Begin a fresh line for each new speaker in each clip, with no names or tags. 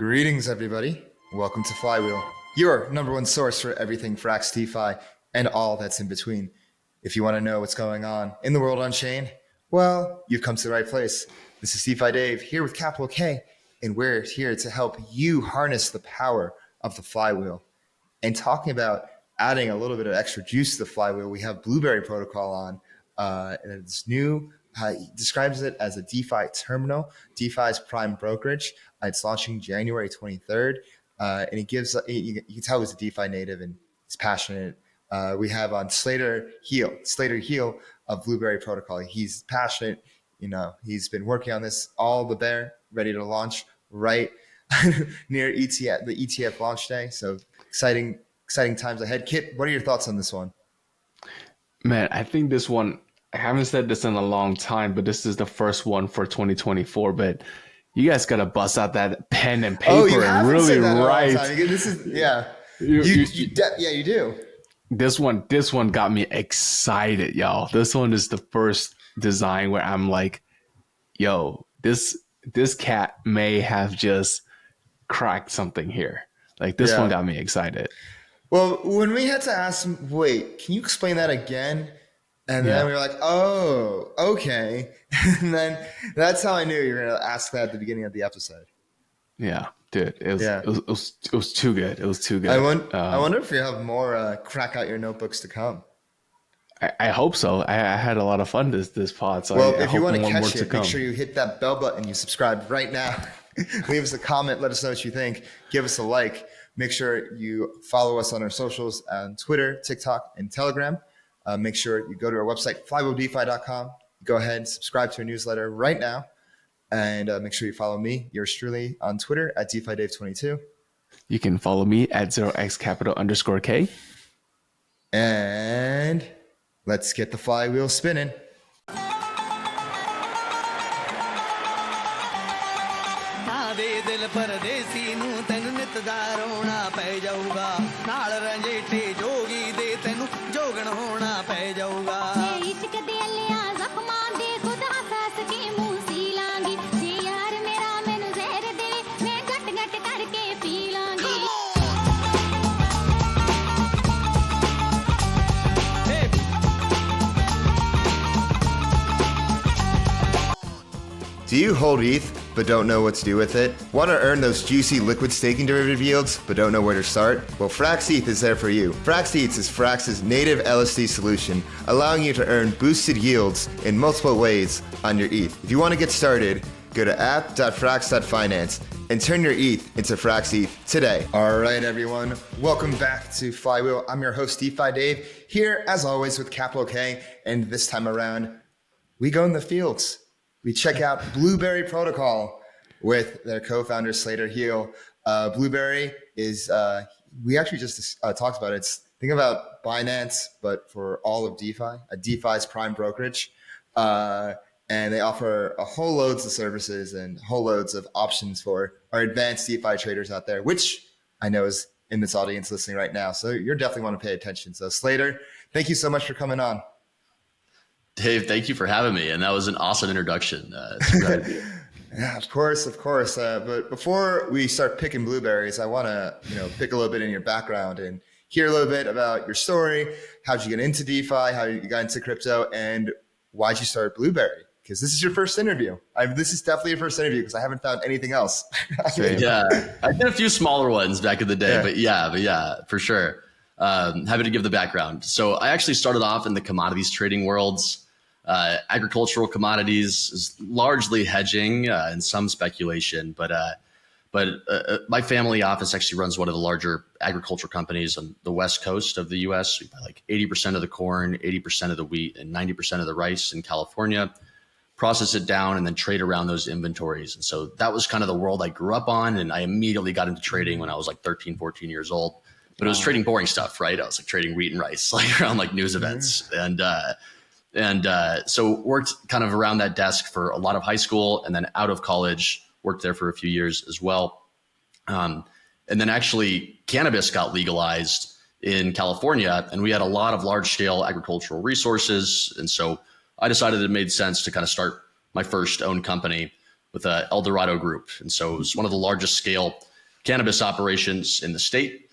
Greetings, everybody. Welcome to Flywheel, your number one source for everything Frax DeFi and all that's in between. If you want to know what's going on in the world on chain, well, you've come to the right place. This is DeFi Dave here with capital K, and we're here to help you harness the power of the flywheel. And talking about adding a little bit of extra juice to the flywheel, we have Blueberry Protocol on, and it's new. He describes it as a DeFi terminal, DeFi's prime brokerage. It's launching January 23rd, and he gives. You can tell he's a DeFi native and he's passionate. We have on Slater Heil of Blueberry Protocol. He's passionate. You know, he's been working on this all the bear, ready to launch right near the ETF launch day. So exciting times ahead. Kit, what are your thoughts on this one?
Man, I think this one, I haven't said this in a long time, but this is the first one for 2024. But you guys got to bust out that pen and paper and really write.
This is, yeah. You do.
This one got me excited, y'all. This one is the first design where I'm like, yo, this cat may have just cracked something here. Like this one got me excited.
Well, when we had to ask him, wait, can you explain that again? And then we were like, oh, okay. And then that's how I knew you were going to ask that at the beginning of the episode.
Yeah, dude, it was too good. It was too good.
I wonder if you have more crack out your notebooks to come.
I hope so. I had a lot of fun this pod. So
well,
I
if you want to catch
it,
make sure you hit that bell button. You subscribe right now. Leave us a comment. Let us know what you think. Give us a like. Make sure you follow us on our socials on Twitter, TikTok, and Telegram. Make sure you go to our website, flywheeldefi.com. Go ahead and subscribe to our newsletter right now. And make sure you follow me, yours truly, on Twitter at DeFi Dave 22.
You can follow me at 0xcapital_K.
And let's get the flywheel spinning. Do you hold ETH but don't know what to do with it? Want to earn those juicy liquid staking derivative yields but don't know where to start? Well, Frax ETH is there for you. Frax ETH is Frax's native LSD solution, allowing you to earn boosted yields in multiple ways on your ETH. If you want to get started, go to app.frax.finance and turn your ETH into Frax ETH today. All right, everyone. Welcome back to Flywheel. I'm your host, DeFi Dave, here as always with capital K. And this time around, we go in the fields. We check out Blueberry Protocol with their co-founder, Slater Heil. Blueberry is, we actually just talked about it. Think about Binance, but for all of DeFi, a DeFi's prime brokerage. And they offer a whole loads of services and whole loads of options for our advanced DeFi traders out there, which I know is in this audience listening right now. So you're definitely want to pay attention. So Slater, thank you so much for coming on.
Dave, thank you for having me. And that was an awesome introduction. It's great to
Yeah, of course. But before we start picking blueberries, I want to, pick a little bit in your background and hear a little bit about your story. How'd you get into DeFi? How you got into crypto? And why'd you start Blueberry? Because this is your first interview. This is definitely your first interview because I haven't found anything else.
Yeah, I did a few smaller ones back in the day, but yeah, for sure. Happy to give the background. So I actually started off in the commodities trading worlds. Agricultural commodities is largely hedging and some speculation, but my family office actually runs one of the larger agricultural companies on the West Coast of the US. We buy like 80% of the corn, 80% of the wheat, and 90% of the rice in California, process it down, and then trade around those inventories. And so that was kind of the world I grew up on. And I immediately got into trading when I was like 13, 14 years old. But it was trading boring stuff, right? I was like trading wheat and rice, like around like news events. And so worked kind of around that desk for a lot of high school, and then out of college, worked there for a few years as well. And then actually cannabis got legalized in California, and we had a lot of large scale agricultural resources. And so I decided it made sense to kind of start my first own company with Eldorado Group. And so it was one of the largest scale cannabis operations in the state,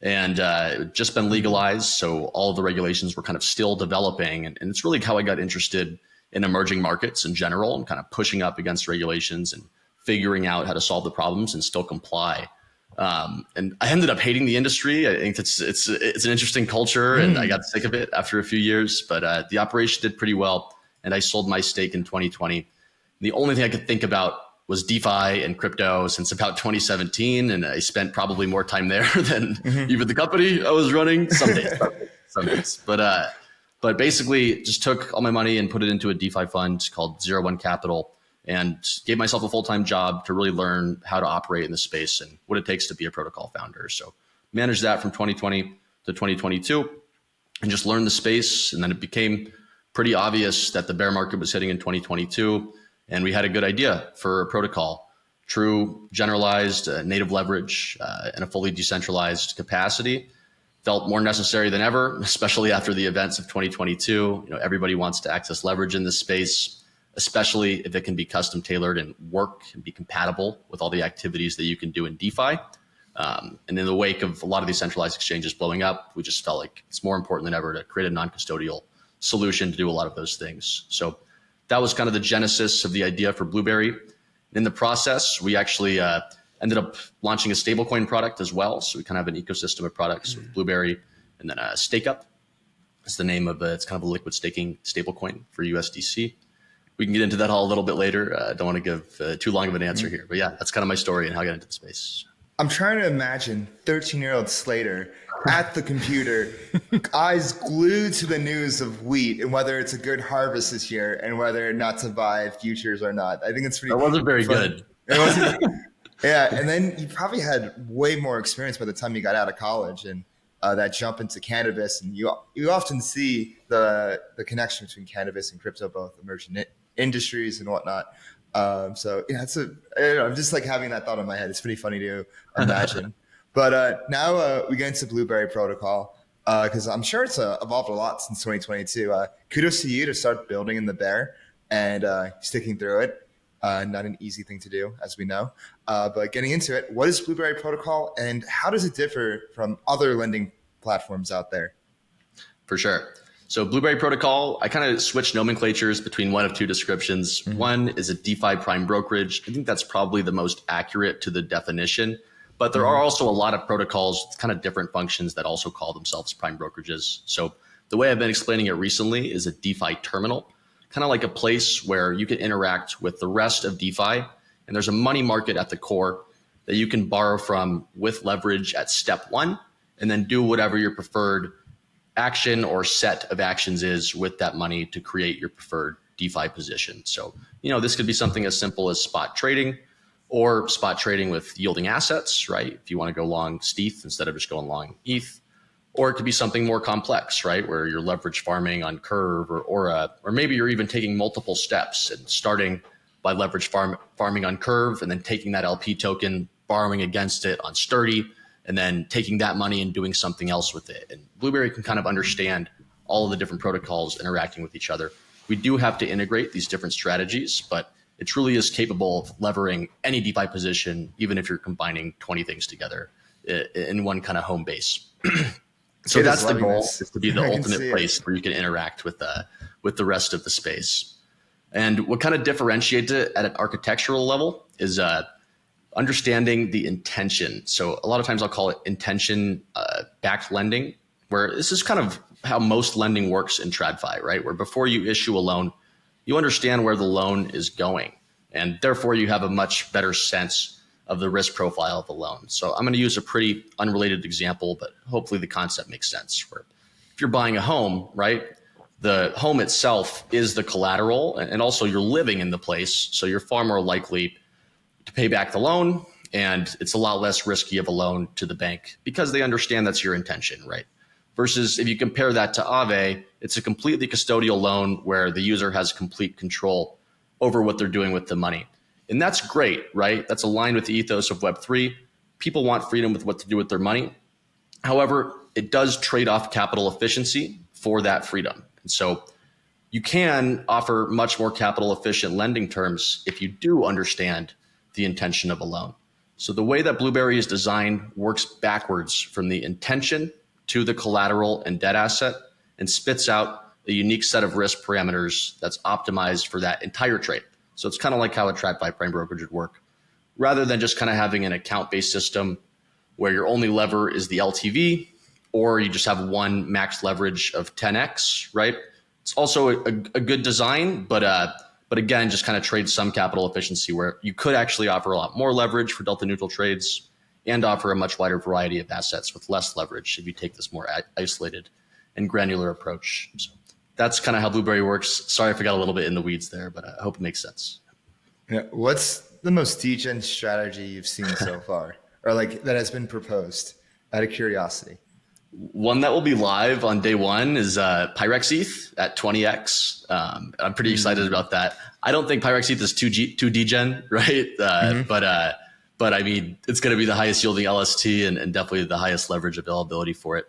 and it had just been legalized. So all of the regulations were kind of still developing. And it's really how I got interested in emerging markets in general and kind of pushing up against regulations and figuring out how to solve the problems and still comply. And I ended up hating the industry. I think it's an interesting culture, and I got sick of it after a few years. But the operation did pretty well, and I sold my stake in 2020. The only thing I could think about was DeFi and crypto since about 2017, and I spent probably more time there than even the company I was running. Some days. But basically, just took all my money and put it into a DeFi fund called 01 Capital, and gave myself a full-time job to really learn how to operate in the space and what it takes to be a protocol founder. So managed that from 2020 to 2022 and just learned the space. And then it became pretty obvious that the bear market was hitting in 2022. And we had a good idea for a protocol, true generalized native leverage and a fully decentralized capacity. Felt more necessary than ever, especially after the events of 2022. Everybody wants to access leverage in this space, especially if it can be custom tailored and work and be compatible with all the activities that you can do in DeFi. And in the wake of a lot of these centralized exchanges blowing up, we just felt like it's more important than ever to create a non-custodial solution to do a lot of those things. So that was kind of the genesis of the idea for Blueberry. In the process, we actually ended up launching a stablecoin product as well. So we kind of have an ecosystem of products with Blueberry, and then StakeUp is the name of it's kind of a liquid staking stablecoin for USDC. We can get into that all a little bit later. I don't want to give too long of an answer here, but yeah, that's kind of my story and how I got into the space.
I'm trying to imagine 13-year-old Slater at the computer, eyes glued to the news of wheat and whether it's a good harvest this year and whether or not to buy futures or not. I think it's pretty.
That wasn't very good.
It wasn't. Yeah, and then you probably had way more experience by the time you got out of college and that jump into cannabis. And you often see the connection between cannabis and crypto, both emerging industries and whatnot. So yeah, I'm just like having that thought in my head. It's pretty funny to imagine. But now we get into Blueberry Protocol because I'm sure it's evolved a lot since 2022. Kudos to you to start building in the bear and sticking through it. Not an easy thing to do, as we know. But getting into it, what is Blueberry Protocol and how does it differ from other lending platforms out there? For sure.
So Blueberry Protocol, I kind of switched nomenclatures between one of two descriptions. Mm-hmm. One is a DeFi prime brokerage. I think that's probably the most accurate to the definition. But there are also a lot of protocols with kind of different functions that also call themselves prime brokerages. So the way I've been explaining it recently is a DeFi terminal, kind of like a place where you can interact with the rest of DeFi. And there's a money market at the core that you can borrow from with leverage at step one, and then do whatever your preferred action or set of actions is with that money to create your preferred DeFi position. So, this could be something as simple as spot trading or spot trading with yielding assets, right? If you want to go long stETH instead of just going long ETH, or it could be something more complex, right? Where you're leverage farming on Curve or Aura, or maybe you're even taking multiple steps and starting by leverage farming on Curve and then taking that LP token, borrowing against it on Sturdy, and then taking that money and doing something else with it. And Blueberry can kind of understand all of the different protocols interacting with each other. We do have to integrate these different strategies, but it truly is capable of levering any DeFi position, even if you're combining 20 things together in one kind of home base. So that's the goal, is to be the ultimate place where you can interact with the rest of the space. And what kind of differentiates it at an architectural level is understanding the intention. So a lot of times I'll call it intention backed lending, where this is kind of how most lending works in TradFi, right? Where before you issue a loan, you understand where the loan is going, and therefore you have a much better sense of the risk profile of the loan. So I'm going to use a pretty unrelated example, but hopefully the concept makes sense. Where if you're buying a home, right, the home itself is the collateral, and also you're living in the place, so you're far more likely to pay back the loan, and it's a lot less risky of a loan to the bank because they understand that's your intention, right? Versus if you compare that to Aave, it's a completely custodial loan where the user has complete control over what they're doing with the money. And that's great, right? That's aligned with the ethos of Web3. People want freedom with what to do with their money. However, it does trade off capital efficiency for that freedom. And so you can offer much more capital efficient lending terms if you do understand the intention of a loan. So the way that Blueberry is designed works backwards from the intention to the collateral and debt asset and spits out a unique set of risk parameters that's optimized for that entire trade. So it's kind of like how a TradFi prime brokerage would work. Rather than just kind of having an account-based system where your only lever is the LTV, or you just have one max leverage of 10x, right? It's also a good design, but again, just kind of trades some capital efficiency where you could actually offer a lot more leverage for delta neutral trades and offer a much wider variety of assets with less leverage if you take this more isolated and granular approach. So that's kind of how Blueberry works. Sorry if I got a little bit in the weeds there, but I hope it makes sense.
Yeah. What's the most degen strategy you've seen so far, or like that has been proposed out of curiosity?
One that will be live on day one is Pyrex ETH at 20x. I'm pretty excited about that. I don't think Pyrex ETH is too degen, right? But I mean, it's going to be the highest yielding LST and definitely the highest leverage availability for it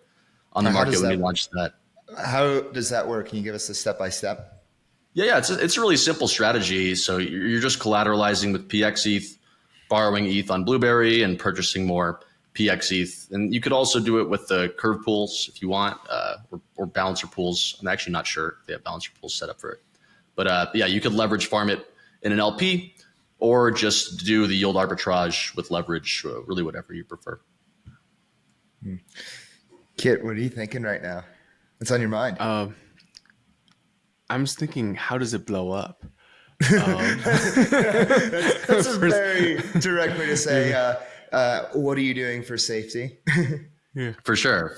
on the market when we launch that.
How does that work? Can you give us a step by step?
Yeah, it's a really simple strategy. So you're just collateralizing with PX ETH, borrowing ETH on Blueberry, and purchasing more PX ETH. And you could also do it with the curve pools if you want, or balancer pools. I'm actually not sure if they have balancer pools set up for it. But yeah, you could leverage farm it in an LP, or just do the yield arbitrage with leverage, really whatever you prefer.
Kit, what are you thinking right now? What's on your mind?
I'm just thinking, how does it blow up?
That's a very direct way to say, what are you doing for safety?
Yeah,
for sure.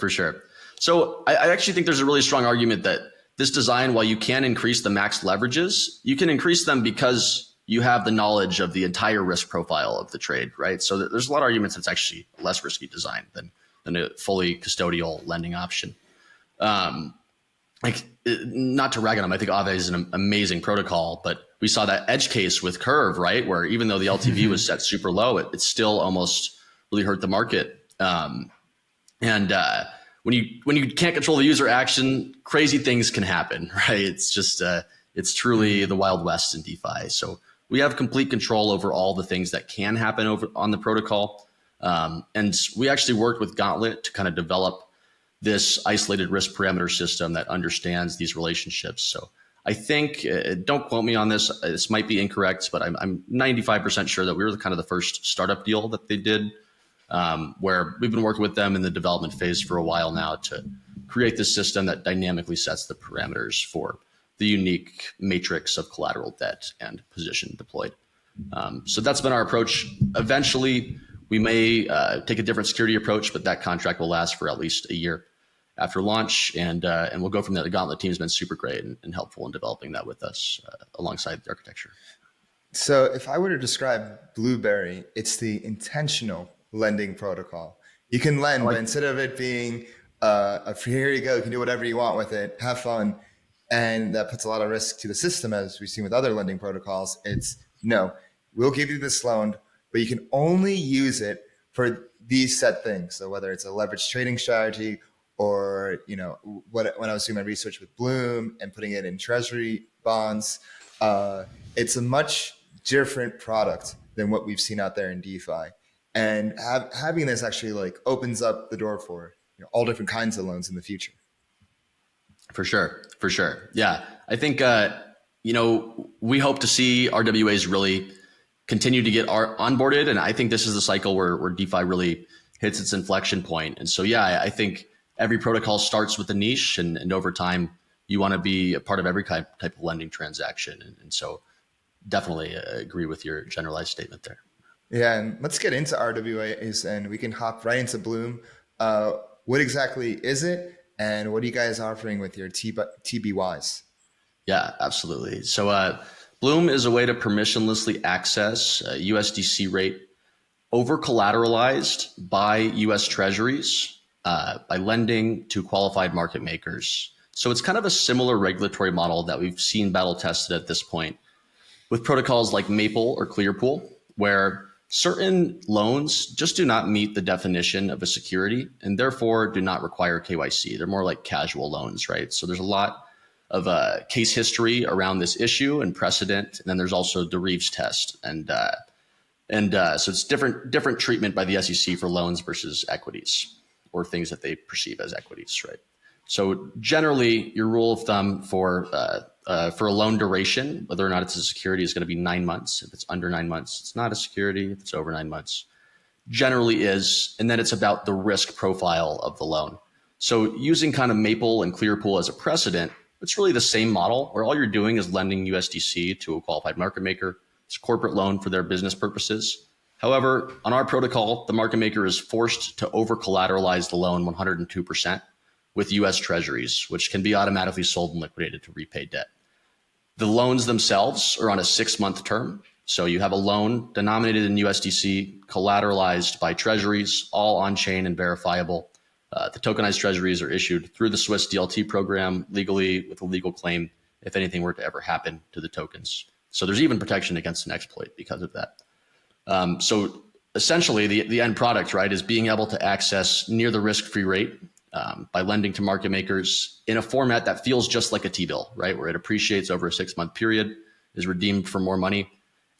So I actually think there's a really strong argument that this design, while you can increase the max leverages, you can increase them because you have the knowledge of the entire risk profile of the trade, right? So there's a lot of arguments it's actually a less risky design than a fully custodial lending option. Not to rag on them, I think Aave is an amazing protocol, but we saw that edge case with Curve, right? Where even though the LTV was set super low, it still almost really hurt the market. When you can't control the user action, crazy things can happen, right? It's just it's truly the Wild West in DeFi. So we have complete control over all the things that can happen over on the protocol. And we actually worked with Gauntlet to kind of develop this isolated risk parameter system that understands these relationships. So I think, don't quote me on this, this might be incorrect, but I'm 95% sure that we were kind of the first startup deal that they did, where we've been working with them in the development phase for a while now to create this system that dynamically sets the parameters for the unique matrix of collateral debt and position deployed. So that's been our approach. Eventually, we may take a different security approach, but that contract will last for at least a year after launch, and we'll go from there. The Gauntlet team has been super great and helpful in developing that with us alongside the architecture.
So if I were to describe Blueberry, it's the intentional lending protocol. You can lend, but instead of it being here you go, you can do whatever you want with it, have fun, and that puts a lot of risk to the system, as we've seen with other lending protocols. It's no, we'll give you this loan, but you can only use it for these set things. So whether it's a leveraged trading strategy, or when I was doing my research with Bloom and putting it in treasury bonds, it's a much different product than what we've seen out there in DeFi. And having this actually opens up the door for all different kinds of loans in the future.
For sure. Yeah, I think we hope to see RWAs really continue to get onboarded, and I think this is the cycle where DeFi really hits its inflection point. And so, yeah, I think every protocol starts with a niche, and over time, you want to be a part of every type of lending transaction. And so definitely agree with your generalized statement there.
Yeah, and let's get into RWAs, and we can hop right into Bloom. What exactly is it, and what are you guys offering with your TBYs?
Yeah, absolutely. So Bloom is a way to permissionlessly access USDC rate over collateralized by US treasuries by lending to qualified market makers. So it's kind of a similar regulatory model that we've seen battle tested at this point with protocols like Maple or Clearpool, where certain loans just do not meet the definition of a security and therefore do not require KYC. They're more like casual loans, right? So there's a lot of case history around this issue and precedent. And then there's also the Reeves test. And And so it's different treatment by the SEC for loans versus equities, or things that they perceive as equities, right? So generally, your rule of thumb for a loan duration, whether or not it's a security, is going to be 9 months. If it's under 9 months, it's not a security. If it's over 9 months, generally is. And then it's about the risk profile of the loan. So using kind of Maple and Clearpool as a precedent, it's really the same model where all you're doing is lending USDC to a qualified market maker. It's a corporate loan for their business purposes. However, on our protocol, the market maker is forced to over-collateralize the loan 102% with US Treasuries, which can be automatically sold and liquidated to repay debt. The loans themselves are on a 6-month term. So you have a loan denominated in USDC, collateralized by Treasuries, all on-chain and verifiable. The tokenized Treasuries are issued through the Swiss DLT program legally with a legal claim if anything were to ever happen to the tokens. So there's even protection against an exploit because of that. So essentially, the end product, right, is being able to access near the risk-free rate by lending to market makers in a format that feels just like a T-bill, right, where it appreciates over a 6-month period, is redeemed for more money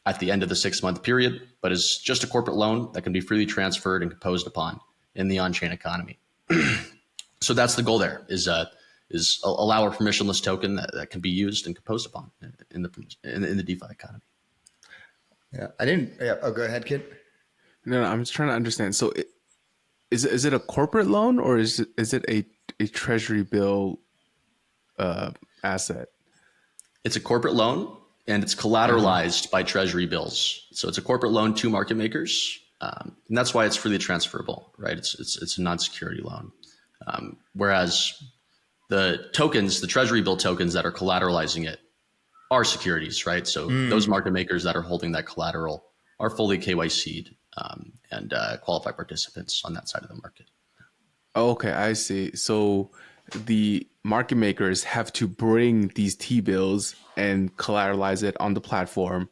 at the end of the 6-month period, but is just a corporate loan that can be freely transferred and composed upon in the on-chain economy. So that's the goal there, is allow a permissionless token that can be used and composed upon in the DeFi economy.
Yeah, I didn't. Yeah, oh, go ahead, kid.
No, I'm just trying to understand. So, is it a corporate loan, or is it a treasury bill asset?
It's a corporate loan, and it's collateralized by treasury bills. So it's a corporate loan to market makers, and that's why it's freely transferable, right? It's a non-security loan, whereas the tokens, the treasury bill tokens that are collateralizing it, are securities, right? So those market makers that are holding that collateral are fully KYC'd and qualified participants on that side of the market.
Okay, I see. So the market makers have to bring these T-bills and collateralize it on the platform.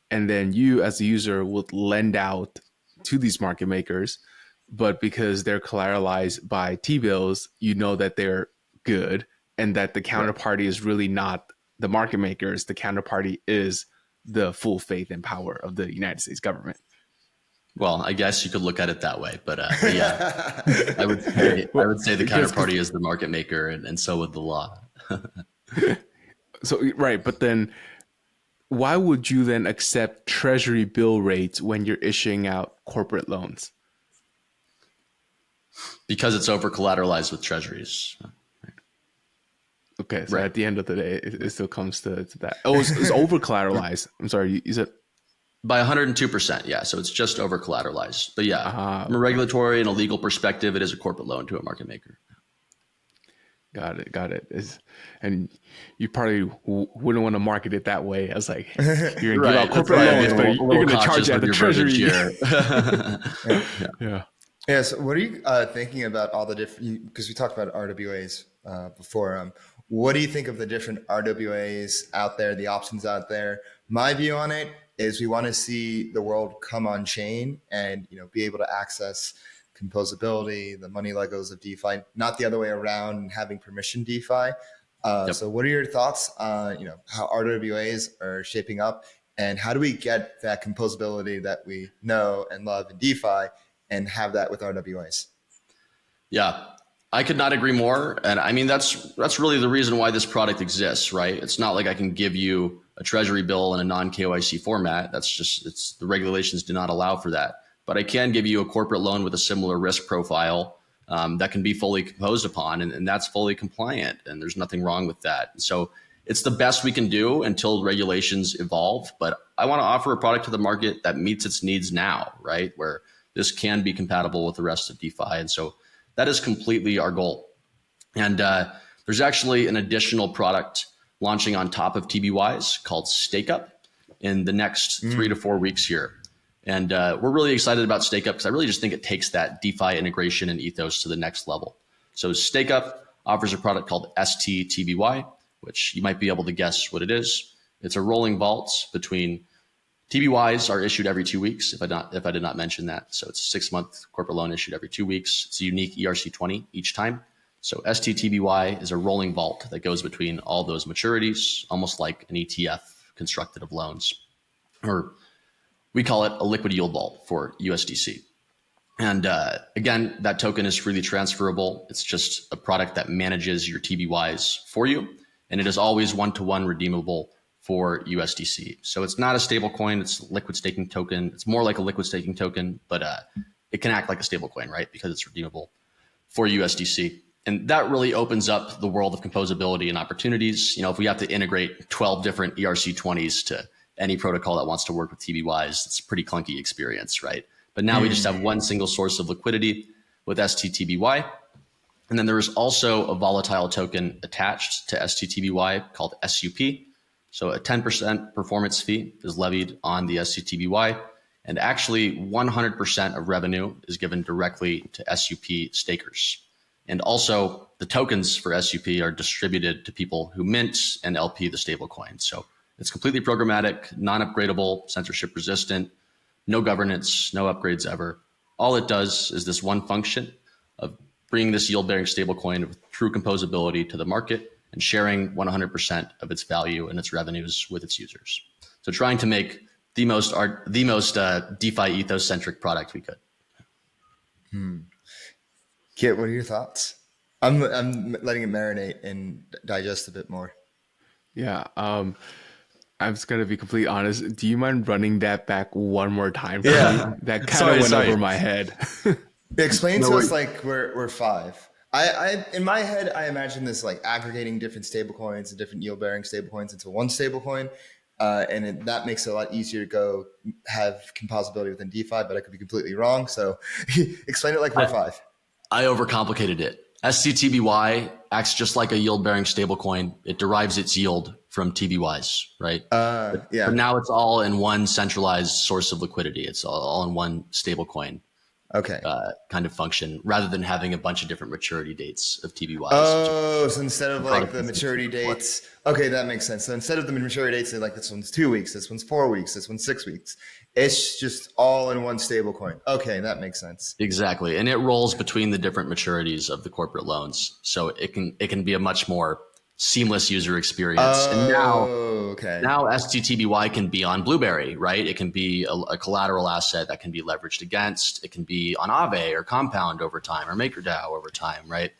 And then you as a user would lend out to these market makers. But because they're collateralized by T-bills, you know that they're good and that the counterparty is really not the market makers. The counterparty is the full faith and power of the United States government.
Well, I guess you could look at it that way, but yeah, I would say the counterparty is the market maker, and so would the law.
So right, but then why would you then accept treasury bill rates when you're issuing out corporate loans?
Because it's over collateralized with treasuries.
Okay, so at the end of the day, it still comes to that. Oh, it's over collateralized. I'm sorry, you said
by 102%. Yeah, so it's just over collateralized. But yeah, from a regulatory and a legal perspective, it is a corporate loan to a market maker.
Got it. And you probably wouldn't want to market it that way. As like you're gonna give out corporate loans, but you're gonna charge at the treasury.
Yeah. So what are you thinking about all the different? Because we talked about RWAs before. What do you think of the different RWAs out there, the options out there? My view on it is we want to see the world come on chain and be able to access composability, the money Legos of DeFi, not the other way around, having permission DeFi. So what are your thoughts on how RWAs are shaping up, and how do we get that composability that we know and love in DeFi and have that with RWAs?
Yeah, I could not agree more. And I mean, that's really the reason why this product exists, right? It's not like I can give you a treasury bill in a non-KYC format. That's the regulations do not allow for that. But I can give you a corporate loan with a similar risk profile that can be fully composed upon, and that's fully compliant, and there's nothing wrong with that. So it's the best we can do until regulations evolve. But I want to offer a product to the market that meets its needs now, right? Where this can be compatible with the rest of DeFi. And so that is completely our goal. And there's actually an additional product launching on top of TBWise called StakeUp in the next 3 to 4 weeks here. And we're really excited about StakeUp because I really just think it takes that DeFi integration and ethos to the next level. So StakeUp offers a product called stTBY, which you might be able to guess what it is. It's a rolling vault between TBYs are issued every 2 weeks, if I did not mention that. So it's a 6-month corporate loan issued every 2 weeks. It's a unique ERC20 each time. So stTBY is a rolling vault that goes between all those maturities, almost like an ETF constructed of loans. Or We call it a liquid yield vault for USDC. And again, that token is freely transferable. It's just a product that manages your TBYs for you. And it is always one-to-one redeemable for USDC. So it's not a stable coin. It's a liquid staking token. It's more like a liquid staking token, but it can act like a stable coin, right? Because it's redeemable for USDC. And that really opens up the world of composability and opportunities. If we have to integrate 12 different ERC20s to any protocol that wants to work with TBYs, it's a pretty clunky experience, right? But now we just have one single source of liquidity with stTBY. And then there is also a volatile token attached to stTBY called SUP. So a 10% performance fee is levied on the stTBY. And actually 100% of revenue is given directly to SUP stakers. And also the tokens for SUP are distributed to people who mint and LP the stablecoin. So it's completely programmatic, non-upgradable, censorship resistant, no governance, no upgrades ever. All it does is this one function of bringing this yield-bearing stablecoin with true composability to the market and sharing 100% of its value and its revenues with its users. So trying to make the most DeFi ethos-centric product we could.
Kit, what are your thoughts? I'm letting it marinate and digest a bit more.
Yeah. I'm just gonna be completely honest. Do you mind running that back one more time for me? That kind of went over my head.
Explain to us like we're five. I in my head I imagine this like aggregating different stablecoins and different yield bearing stablecoins into one stablecoin, and that makes it a lot easier to go have composability within DeFi. But I could be completely wrong. So explain it like we're five.
I overcomplicated it. stTBY acts just like a yield-bearing stablecoin. It derives its yield from TBWise, right? But now it's all in one centralized source of liquidity. It's all in one stablecoin.
Okay.
Kind of function rather than having a bunch of different maturity dates of TBYs.
Oh, so instead of like the maturity dates, okay, that makes sense. So instead of the maturity dates, like this one's 2 weeks, this one's 4 weeks, this one's 6 weeks. It's just all in one stable coin. Okay, that makes sense.
Exactly. And it rolls between the different maturities of the corporate loans. So it can be a much more seamless user experience. And now stTBY can be on Blueberry, right? It can be a collateral asset that can be leveraged against. It can be on Aave or Compound over time or MakerDAO over time, right?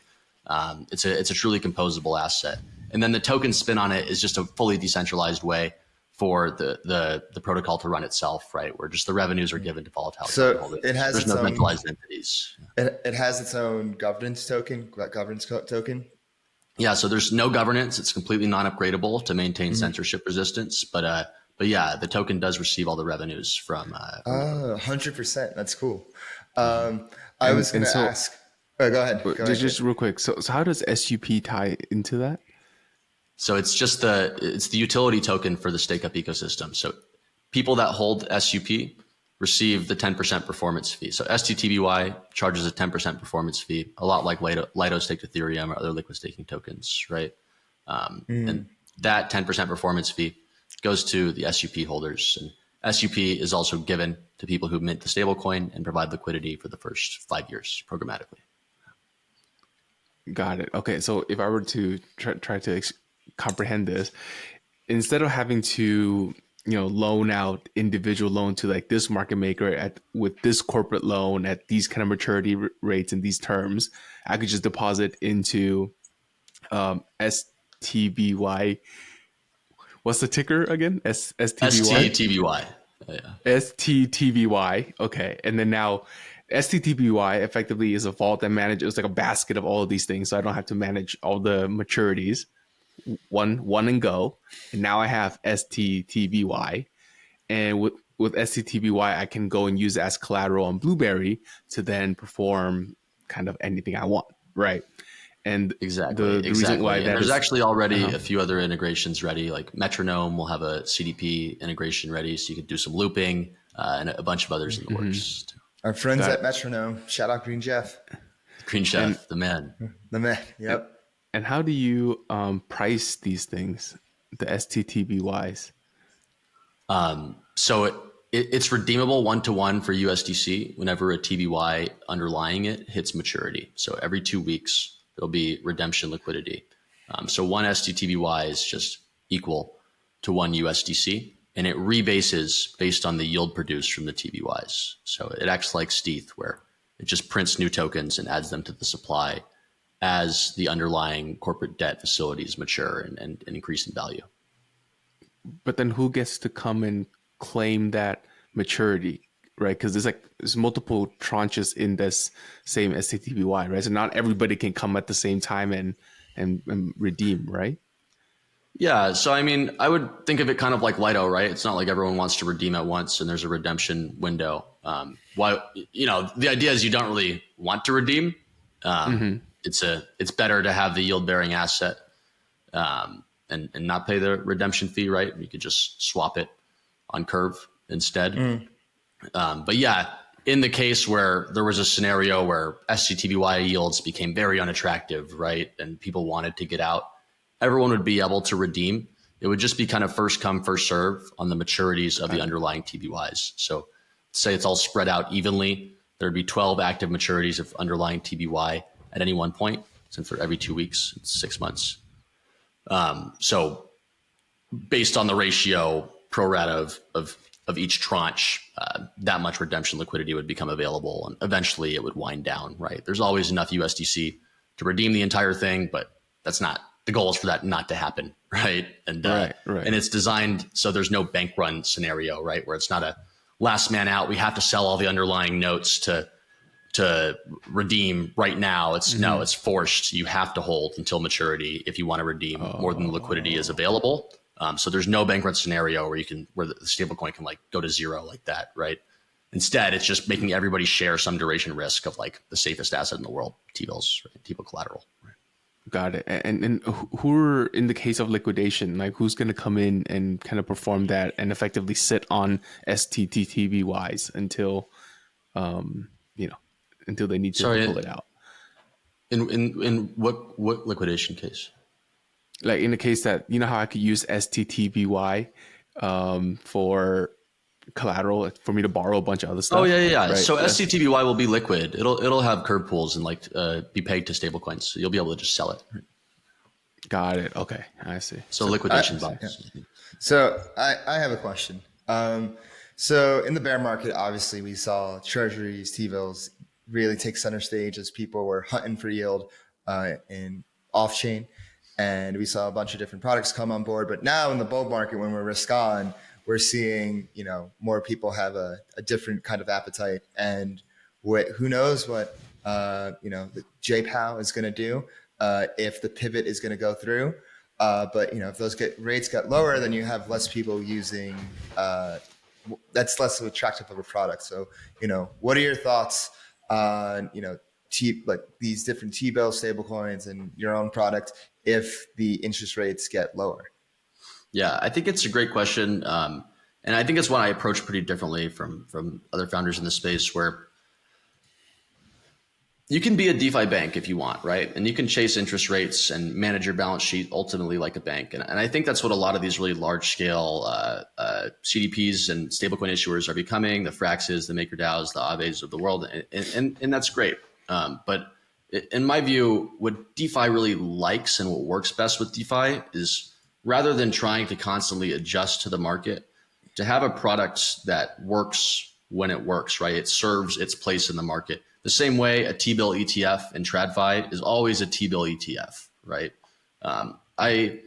It's a truly composable asset. And then the token spin on it is just a fully decentralized way for the protocol to run itself, right? Where just the revenues are given to volatile token holders. There's no centralized entities.
It has its own governance token.
Yeah, so there's no governance. It's completely non-upgradable to maintain censorship resistance. But yeah, the token does receive all the revenues from.
100%. That's cool. I was going to ask. Oh, go ahead.
Just real quick. So how does SUP tie into that?
So it's just the utility token for the StakeUp ecosystem. So people that hold SUP receive the 10% performance fee. So stTBY charges a 10% performance fee, a lot like Lido staked Ethereum or other liquid staking tokens, right? And that 10% performance fee goes to the SUP holders. And SUP is also given to people who mint the stablecoin and provide liquidity for the first 5 years programmatically.
Got it. Okay, so if I were to try to comprehend this, instead of having to loan out individual loan to like this market maker with this corporate loan at these kind of maturity rates and these terms, I could just deposit into stTBY. What's the ticker again? stTBY.
stTBY. Yeah.
stTBY. Okay, and then now stTBY effectively is a vault that manages. It's like a basket of all of these things, so I don't have to manage all the maturities. One and go. And now I have stTBY, and with stTBY I can go and use it as collateral on Blueberry to then perform kind of anything I want, right? And
exactly
the reason why
there's actually already a few other integrations ready, like Metronome will have a CDP integration ready, so you could do some looping and a bunch of others in the works too.
Our friends at Metronome, shout out Green Jeff.
Green Chef, the man.
Yep.
And how do you price these things, the stTBYs?
So it's redeemable one-to-one for USDC whenever a TBY underlying it hits maturity. So every 2 weeks, there'll be redemption liquidity. So one stTBY is just equal to one USDC. and it rebases based on the yield produced from the TBYs. So it acts like stETH, where it just prints new tokens and adds them to the supply as the underlying corporate debt facilities mature and increase in value.
But then who gets to come and claim that maturity, right? Because there's multiple tranches in this same stTBY, right? So not everybody can come at the same time and redeem, right?
Yeah, so I mean, I would think of it kind of like Lido, right? It's not like everyone wants to redeem at once, and there's a redemption window. The idea is you don't really want to redeem. It's better to have the yield bearing asset and not pay the redemption fee, right? You could just swap it on Curve instead. But yeah, in the case where there was a scenario where stTBY yields became very unattractive, right, and people wanted to get out, everyone would be able to redeem. It would just be kind of first come, first serve on the maturities of the underlying TBYs. So say it's all spread out evenly. There'd be 12 active maturities of underlying TBY at any one point, since they're every 2 weeks, it's 6 months. So based on the ratio pro rata of each tranche, that much redemption liquidity would become available, and eventually it would wind down, right? There's always enough USDC to redeem the entire thing, but that's not the goal, is for that not to happen, right? And
Right.
and it's designed so there's no bank run scenario, right, where it's not a last man out. We have to sell all the underlying notes to redeem right now. No, it's forced. You have to hold until maturity if you want to redeem more than the liquidity is available. So there's no bank run scenario where the stablecoin can like go to zero like that, right? Instead, it's just making everybody share some duration risk of like the safest asset in the world, T-bills, right? T-bill collateral. Right?
Got it. And who are, in the case of liquidation, like who's going to come in and kind of perform that and effectively sit on stTBYs until, until they need to pull it out?
In what liquidation case?
Like in the case that, how I could use stTBY for collateral for me to borrow a bunch of other stuff.
Oh yeah.
Right?
So stTBY will be liquid. It'll have curve pools and be pegged to stablecoins. So you'll be able to just sell it.
Got it. Okay, I see.
So liquidation bonds.
Yeah. So I have a question. So in the bear market, obviously we saw treasuries, T-bills really take center stage as people were hunting for yield in off chain, and we saw a bunch of different products come on board. But now in the bull market, when we're risk on, we're seeing, more people have a different kind of appetite, and who knows what, the JPOW is going to do, if the pivot is going to go through. But, if those rates get lower, then you have less people using, that's less attractive of a product. So, what are your thoughts on, these different T-bill stablecoins and your own product if the interest rates get lower?
Yeah, I think it's a great question. And I think it's one I approach pretty differently from other founders in the space, where you can be a DeFi bank if you want, right? And you can chase interest rates and manage your balance sheet ultimately like a bank. And I think that's what a lot of these really large scale CDPs and stablecoin issuers are becoming, the Fraxes, the MakerDAOs, the Aves of the world. And that's great. But in my view, what DeFi really likes and what works best with DeFi is, rather than trying to constantly adjust to the market, to have a product that works when it works, right? It serves its place in the market. The same way a T-bill ETF in TradFi is always a T-bill ETF, right? I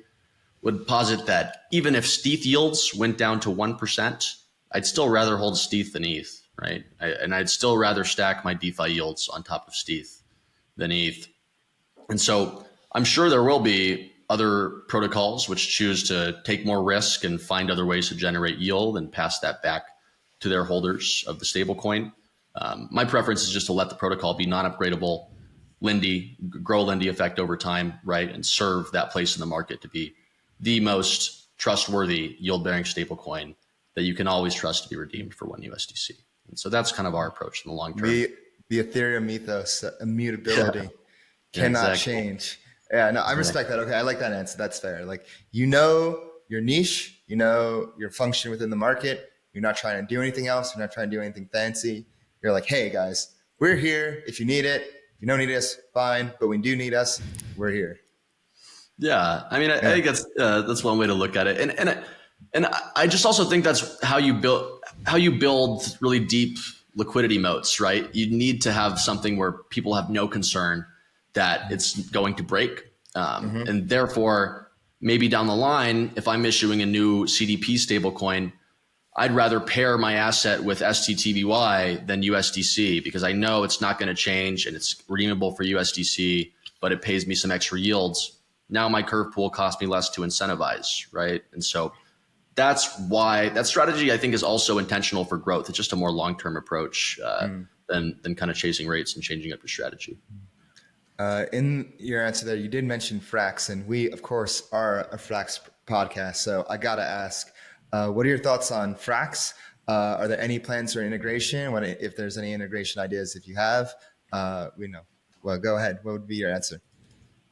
would posit that even if stETH yields went down to 1%, I'd still rather hold stETH than ETH, right? And I'd still rather stack my DeFi yields on top of stETH than ETH. And so I'm sure there will be other protocols which choose to take more risk and find other ways to generate yield and pass that back to their holders of the stablecoin. My preference is just to let the protocol be non-upgradable, grow Lindy effect over time, right? And serve that place in the market to be the most trustworthy yield-bearing stablecoin that you can always trust to be redeemed for one USDC. And so that's kind of our approach in the long term.
The Ethereum ethos, immutability, cannot change. Yeah, no, I respect that. Okay, I like that answer. That's fair. Like, your niche, your function within the market. You're not trying to do anything else. You're not trying to do anything fancy. You're like, hey guys, we're here. If you need it, if you don't need us, fine. But when you do need us, we're here.
Yeah, I mean, I think that's one way to look at it. And And I just also think that's how you build really deep liquidity moats, right? You need to have something where people have no concern that it's going to break. And therefore, maybe down the line, if I'm issuing a new CDP stablecoin, I'd rather pair my asset with stTBY than USDC because I know it's not going to change and it's redeemable for USDC, but it pays me some extra yields. Now my curve pool costs me less to incentivize, right? And so that's why that strategy, I think, is also intentional for growth. It's just a more long-term approach than kind of chasing rates and changing up your strategy.
In your answer there, you did mention Frax, and we, of course, are a Frax podcast. So I got to ask, what are your thoughts on Frax? Are there any plans for integration? If there's any integration ideas, if you have, we know. Well, go ahead. What would be your answer?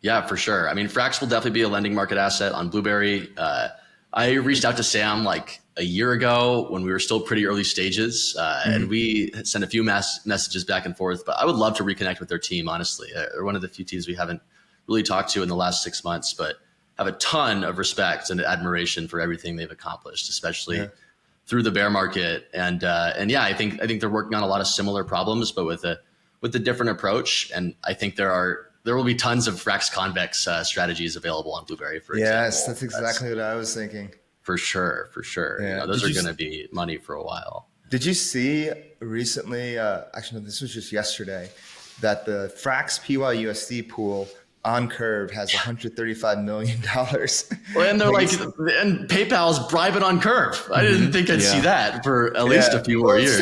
Yeah, for sure. I mean, Frax will definitely be a lending market asset on Blueberry. I reached out to Sam like a year ago when we were still pretty early stages, and we sent a few messages back and forth. But I would love to reconnect with their team, honestly. They're one of the few teams we haven't really talked to in the last 6 months, but have a ton of respect and admiration for everything they've accomplished, especially through the bear market. And yeah, I think they're working on a lot of similar problems, but with a different approach. And I think there will be tons of Frax convex strategies available on Blueberry, for example.
Yes, that's exactly what I was thinking.
For sure.
Yeah.
Those are going to be money for a while.
Did you see recently, actually, no, this was just yesterday, that the Frax PYUSD pool on Curve has $135 million.
Well, and they're and PayPal's bribing on Curve. I didn't think I'd see that for at least a few more years.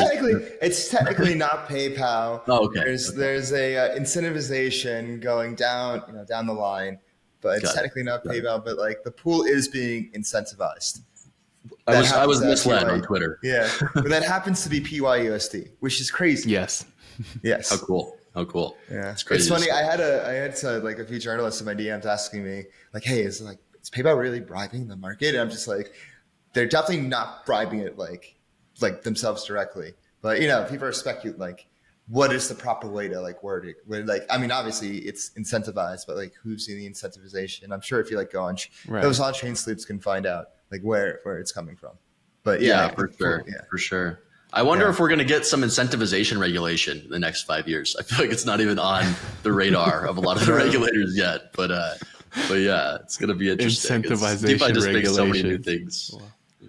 It's technically not PayPal.
Oh, okay.
There's a incentivization going down the line, but it's technically not PayPal. But like the pool is being incentivized.
I was misled on Twitter.
Yeah, but that happens to be PYUSD, which is crazy.
Yes.
How cool.
Yeah,
it's crazy.
It's funny. I had like a few journalists in my DMs asking me like, "Hey, is PayPal really bribing the market?" And I'm just like, they're definitely not bribing it like themselves directly. But people are speculating like, what is the proper way to like word it? I mean, obviously it's incentivized, but like who's in the incentivization? I'm sure if you go on those on-chain sleuths can find out like where it's coming from. But
for sure. I wonder if we're going to get some incentivization regulation in the next 5 years. I feel like it's not even on the radar of a lot of the regulators yet. But yeah, it's going to be interesting.
Incentivization
DeFi just makes so many new things.
Wow.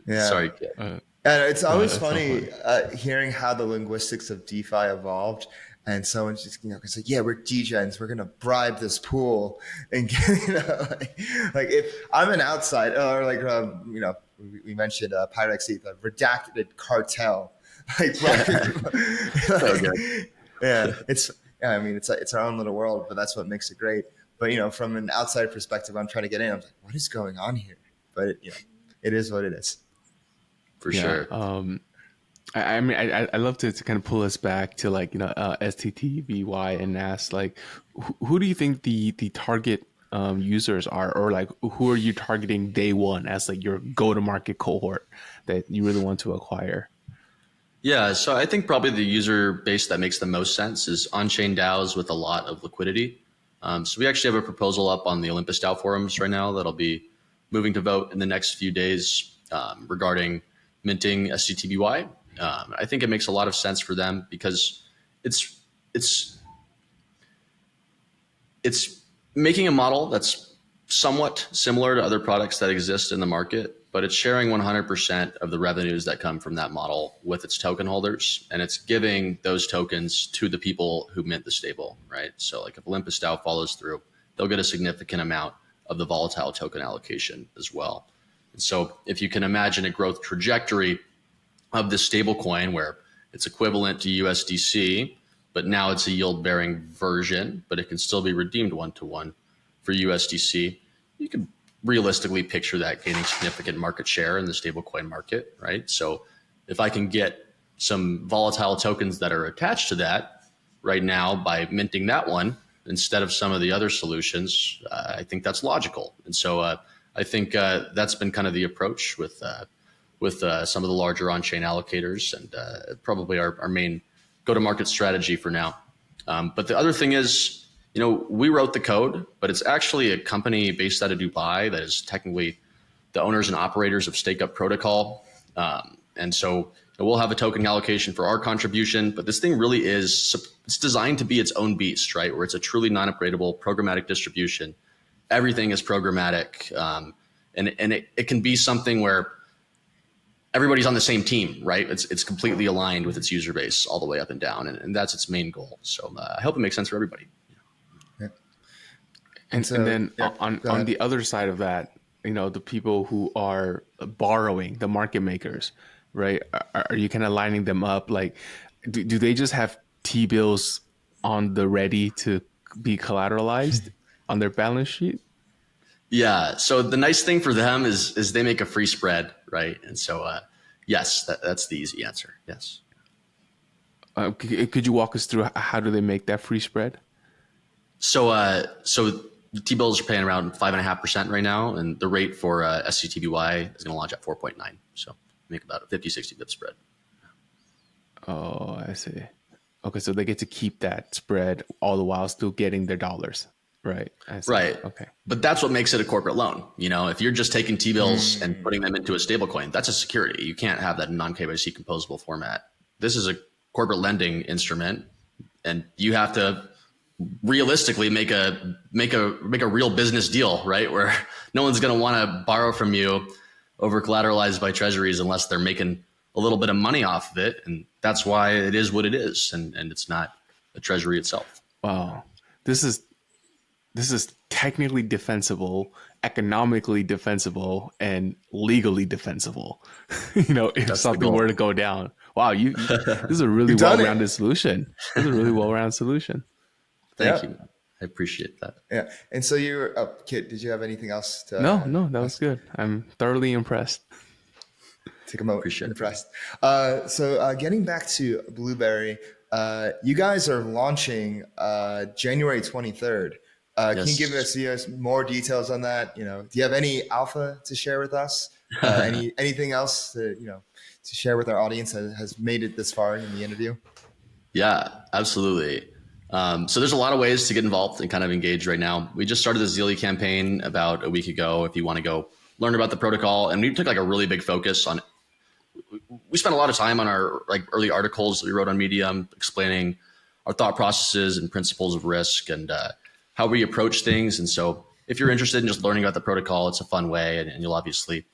Yeah.
Sorry, Kit.
And it's always funny hearing how the linguistics of DeFi evolved. And someone's just, it's like, yeah, we're degens. We're going to bribe this pool and get, like if I'm an outside or like, we mentioned Pyrex ETH, a redacted cartel. It's our own little world, but that's what makes it great. But from an outside perspective, I'm trying to get in. I'm like, what is going on here? But it is what it is.
For sure.
I mean, I love to kind of pull us back to stTBY and ask who do you think the target users are, or who are you targeting day one as your go-to-market cohort that you really want to acquire?
Yeah, so I think probably the user base that makes the most sense is on-chain DAOs with a lot of liquidity. So we actually have a proposal up on the Olympus DAO forums right now that'll be moving to vote in the next few days regarding minting stTBY. I think it makes a lot of sense for them because it's making a model that's somewhat similar to other products that exist in the market, but it's sharing 100% of the revenues that come from that model with its token holders, and it's giving those tokens to the people who mint the stable, right? So if Olympus DAO follows through, they'll get a significant amount of the volatile token allocation as well. And so if you can imagine a growth trajectory of this stable coin where it's equivalent to USDC, but now it's a yield-bearing version, but it can still be redeemed one-to-one for USDC, you can realistically picture that gaining significant market share in the stablecoin market, right? So if I can get some volatile tokens that are attached to that right now by minting that one instead of some of the other solutions, I think that's logical. And so I think that's been kind of the approach with some of the larger on-chain allocators and probably our main go-to-market strategy for now. But the other thing is, we wrote the code, but it's actually a company based out of Dubai that is technically the owners and operators of StakeUp protocol. And so we'll have a token allocation for our contribution, but this thing really it's designed to be its own beast, right? Where it's a truly non-upgradable programmatic distribution. Everything is programmatic. And it can be something where everybody's on the same team, right? It's completely aligned with its user base all the way up and down. And that's its main goal. So I hope it makes sense for everybody.
Yeah.
And then on the other side of that, the people who are borrowing, the market makers, right? Are you kind of lining them up? Like, do they just have T-bills on the ready to be collateralized on their balance sheet?
Yeah. So the nice thing for them is they make a free spread, right? And so, yes, that's the easy answer. Yes.
Could you walk us through how do they make that free spread?
So T-bills are paying around 5.5% right now, and the rate for stTBY is going to launch at 4.9. So make about a 50, 60 bip spread.
Oh, I see. Okay, so they get to keep that spread all the while still getting their dollars. Right.
Right.
Okay.
But that's what makes it a corporate loan. If you're just taking T-bills and putting them into a stable coin, that's a security. You can't have that in non-KYC composable format. This is a corporate lending instrument, and you have to realistically make a real business deal, right? Where no one's going to want to borrow from you over collateralized by treasuries unless they're making a little bit of money off of it. And that's why it is what it is. And it's not a treasury itself.
Wow. This is technically defensible, economically defensible, and legally defensible. If
That's
something were to go down. Wow, this is a really well-rounded solution. This is a really well-rounded solution.
Thank you. I appreciate that.
Yeah. And so Kit, did you have anything else to
No, that was good. I'm thoroughly impressed.
Take a moment.
Appreciate it.
Impressed. So getting back to Blueberry, you guys are launching January 23rd. Can you give us more details on that? Do you have any alpha to share with us? Anything else to share with our audience that has made it this far in the interview?
Yeah, absolutely. So there's a lot of ways to get involved and kind of engage right now. We just started the Zealy campaign about a week ago. If you want to go learn about the protocol, and we took a really big focus on. We spent a lot of time on our early articles that we wrote on Medium, explaining our thought processes and principles of risk and how we approach things. And so if you're interested in just learning about the protocol, it's a fun way, and you'll obviously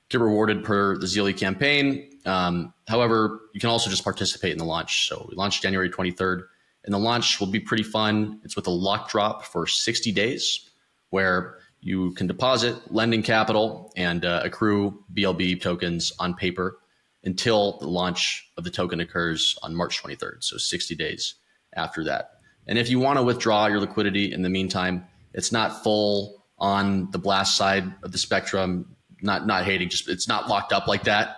get rewarded per the Zealy campaign. However, you can also just participate in the launch. So we launched January 23rd, and the launch will be pretty fun. It's with a lock drop for 60 days where you can deposit lending capital and accrue BLB tokens on paper until the launch of the token occurs on March 23rd. So 60 days after that. And if you want to withdraw your liquidity in the meantime, it's not full on the blast side of the spectrum. Not hating, just it's not locked up like that.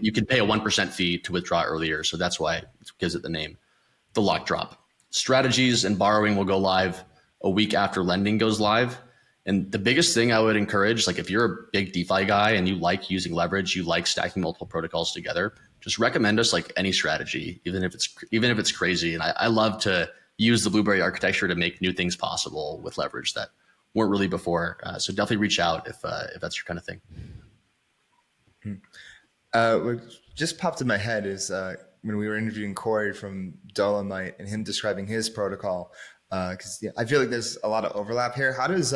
You can pay a 1% fee to withdraw earlier. So that's why it gives it the name, the lock drop. Strategies and borrowing will go live a week after lending goes live. And the biggest thing I would encourage, if you're a big DeFi guy and you like using leverage, you like stacking multiple protocols together, just recommend us any strategy, even if it's crazy. And I love to use the Blueberry architecture to make new things possible with leverage that weren't really before. So definitely reach out if that's your kind of thing.
What just popped in my head is when we were interviewing Corey from Dolomite and him describing his protocol, because I feel like there's a lot of overlap here. How does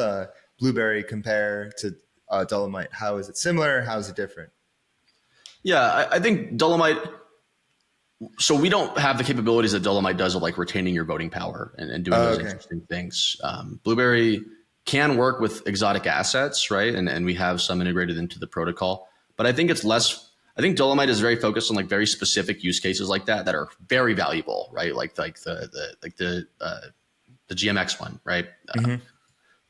Blueberry compare to Dolomite? How is it similar? How is it different?
Yeah, I think Dolomite. So we don't have the capabilities that Dolomite does of retaining your voting power and doing those interesting things. Blueberry can work with exotic assets, right? And we have some integrated into the protocol, but I think it's less. I think Dolomite is very focused on very specific use cases like that are very valuable, right? Like the GMX one, right? Mm-hmm.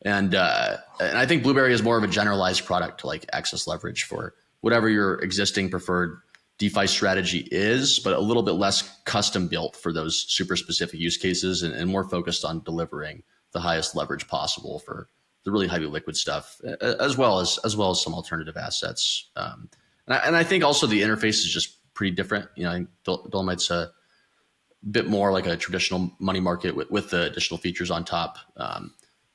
And I think Blueberry is more of a generalized product to access leverage for whatever your existing preferred DeFi strategy is, but a little bit less custom built for those super specific use cases and more focused on delivering the highest leverage possible for the really highly liquid stuff, as well as some alternative assets. And I think also the interface is just pretty different. I think Dolomite's a bit more like a traditional money market with the additional features on top.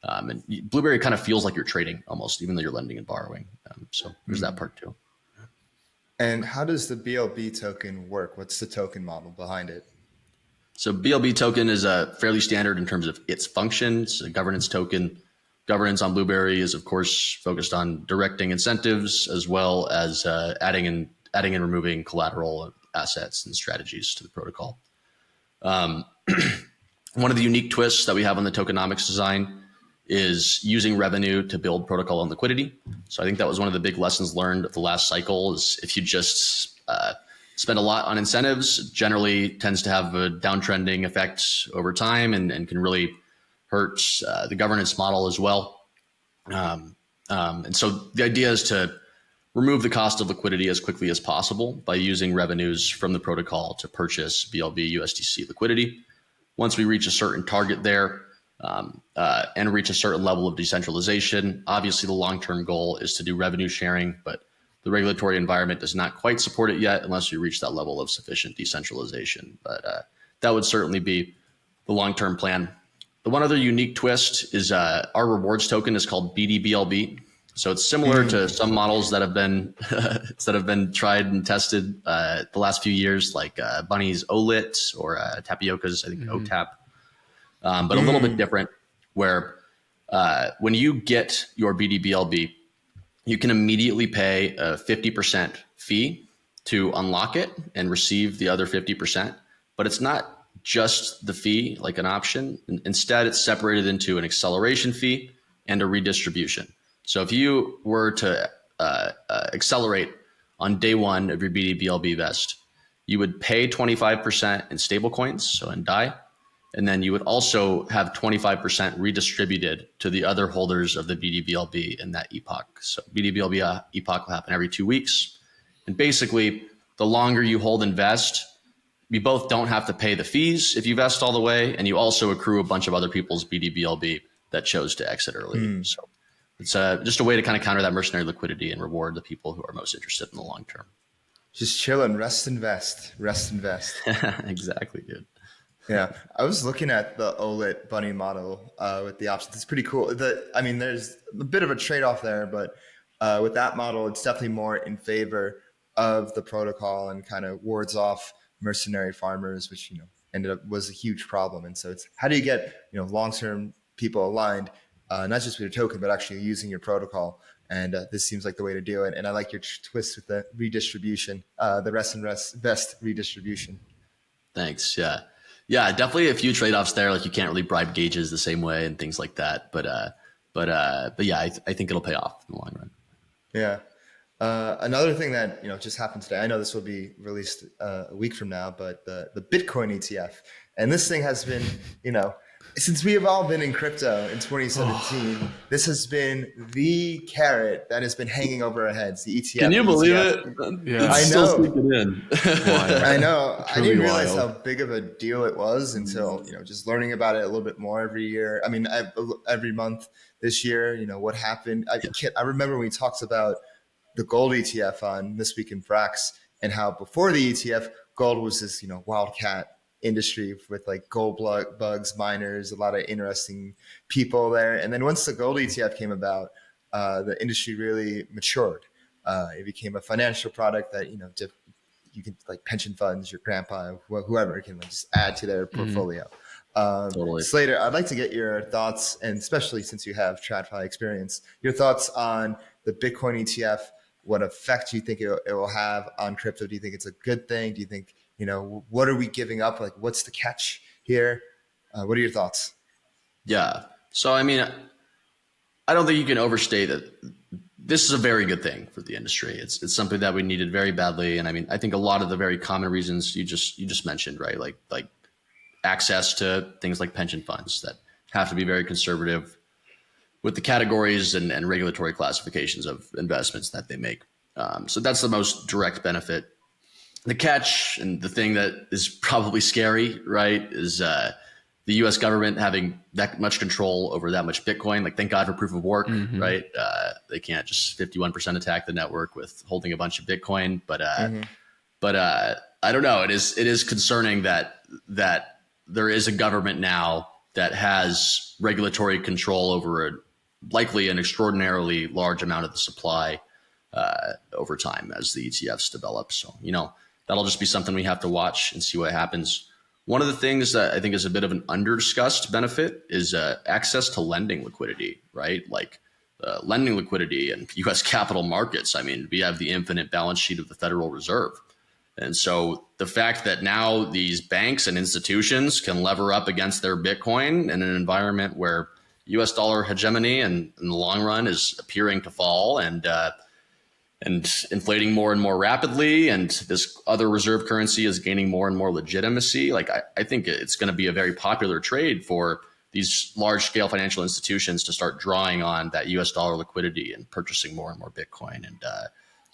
And Blueberry kind of feels like you're trading almost, even though you're lending and borrowing. So there's that part too.
And how does the BLB token work? What's the token model behind it?
So BLB token is fairly standard in terms of its function. It's a governance token. Governance on Blueberry is, of course, focused on directing incentives as well as adding and removing collateral assets and strategies to the protocol. One of the unique twists that we have on the tokenomics design is using revenue to build protocol and liquidity. So I think that was one of the big lessons learned of the last cycle is if you just spend a lot on incentives, it generally tends to have a downtrending effect over time and can really hurt the governance model as well. And so the idea is to remove the cost of liquidity as quickly as possible by using revenues from the protocol to purchase BLB USDC liquidity. Once we reach a certain target there and reach a certain level of decentralization, obviously the long-term goal is to do revenue sharing, but the regulatory environment does not quite support it yet unless we reach that level of sufficient decentralization. But that would certainly be the long-term plan. The one other unique twist is our rewards token is called BDBLB. So it's similar to some models that have been tried and tested the last few years, like Bunny's OLIT or Tapioca's, I think, OTAP, but a little bit different where when you get your BDBLB, you can immediately pay a 50% fee to unlock it and receive the other 50%, but it's not just the fee like an option. Instead, it's separated into an acceleration fee and a redistribution. So if you were to accelerate on day one of your BDBLB vest, you would pay 25% in stablecoins, so in DAI, and then you would also have 25% redistributed to the other holders of the BDBLB in that epoch. So BDBLB epoch will happen every 2 weeks. And basically, the longer you hold and vest, you both don't have to pay the fees if you vest all the way, and you also accrue a bunch of other people's BDBLB that chose to exit early. So it's just a way to kind of counter that mercenary liquidity and reward the people who are most interested in the long term.
Just chilling, rest and vest.
Exactly, dude.
Yeah, I was looking at the OLIT Bunny model with the options. It's pretty cool. There's a bit of a trade-off there, but with that model, it's definitely more in favor of the protocol and kind of wards off mercenary farmers, which was a huge problem. And so it's how do you get long-term people aligned, not just with your token, but actually using your protocol. And this seems like the way to do it. And I like your twist with the redistribution, the rest and vest redistribution.
Thanks. Yeah, definitely a few trade-offs there. Like you can't really bribe gauges the same way and things like that. But yeah, I think it'll pay off in the long run.
Yeah. Another thing that just happened today. I know this will be released a week from now, but the Bitcoin ETF, and this thing has been since we have all been in crypto in 2017, this has been the carrot that has been hanging over our heads. The ETF.
Can you believe it?
Yeah,
it's still sneaking in.
I know. I didn't realize
wild.
how big of a deal it was until just learning about it a little bit more every year. I mean, every month this year. What happened? I remember when we talked about the gold ETF on This Week in Frax and how before the ETF, gold was this wildcat industry with like gold bugs, miners, a lot of interesting people there. And then once the gold ETF came about, the industry really matured. It became a financial product that you can like pension funds, your grandpa, whoever can just add to their portfolio.
Totally.
Slater, I'd like to get your thoughts, and especially since you have TradFi experience, your thoughts on the Bitcoin ETF. What effect do you think it will have on crypto? Do you think it's a good thing? Do you think what are we giving up? Like, what's the catch here? What are your thoughts?
Yeah. So, I mean, I don't think you can overstate that this is a very good thing for the industry. It's something that we needed very badly. And I mean, I think a lot of the very common reasons you just mentioned, right? Like access to things like pension funds that have to be very conservative with the categories and regulatory classifications of investments that they make. So that's the most direct benefit. The catch and the thing that is probably scary, right, is the U.S. government having that much control over that much Bitcoin. Like, thank God for proof of work, right? They can't just 51% attack the network with holding a bunch of Bitcoin. But I don't know. It is concerning that there is a government now that has regulatory control over likely an extraordinarily large amount of the supply over time as the ETFs develop. So, that'll just be something we have to watch and see what happens. One of the things that I think is a bit of an under-discussed benefit is access to lending liquidity, right? Like lending liquidity and U.S. capital markets. I mean, we have the infinite balance sheet of the Federal Reserve. And so the fact that now these banks and institutions can lever up against their Bitcoin in an environment where U.S. dollar hegemony in the long run is appearing to fall and inflating more and more rapidly, and this other reserve currency is gaining more and more legitimacy. Like I think it's going to be a very popular trade for these large scale financial institutions to start drawing on that US dollar liquidity and purchasing more and more Bitcoin and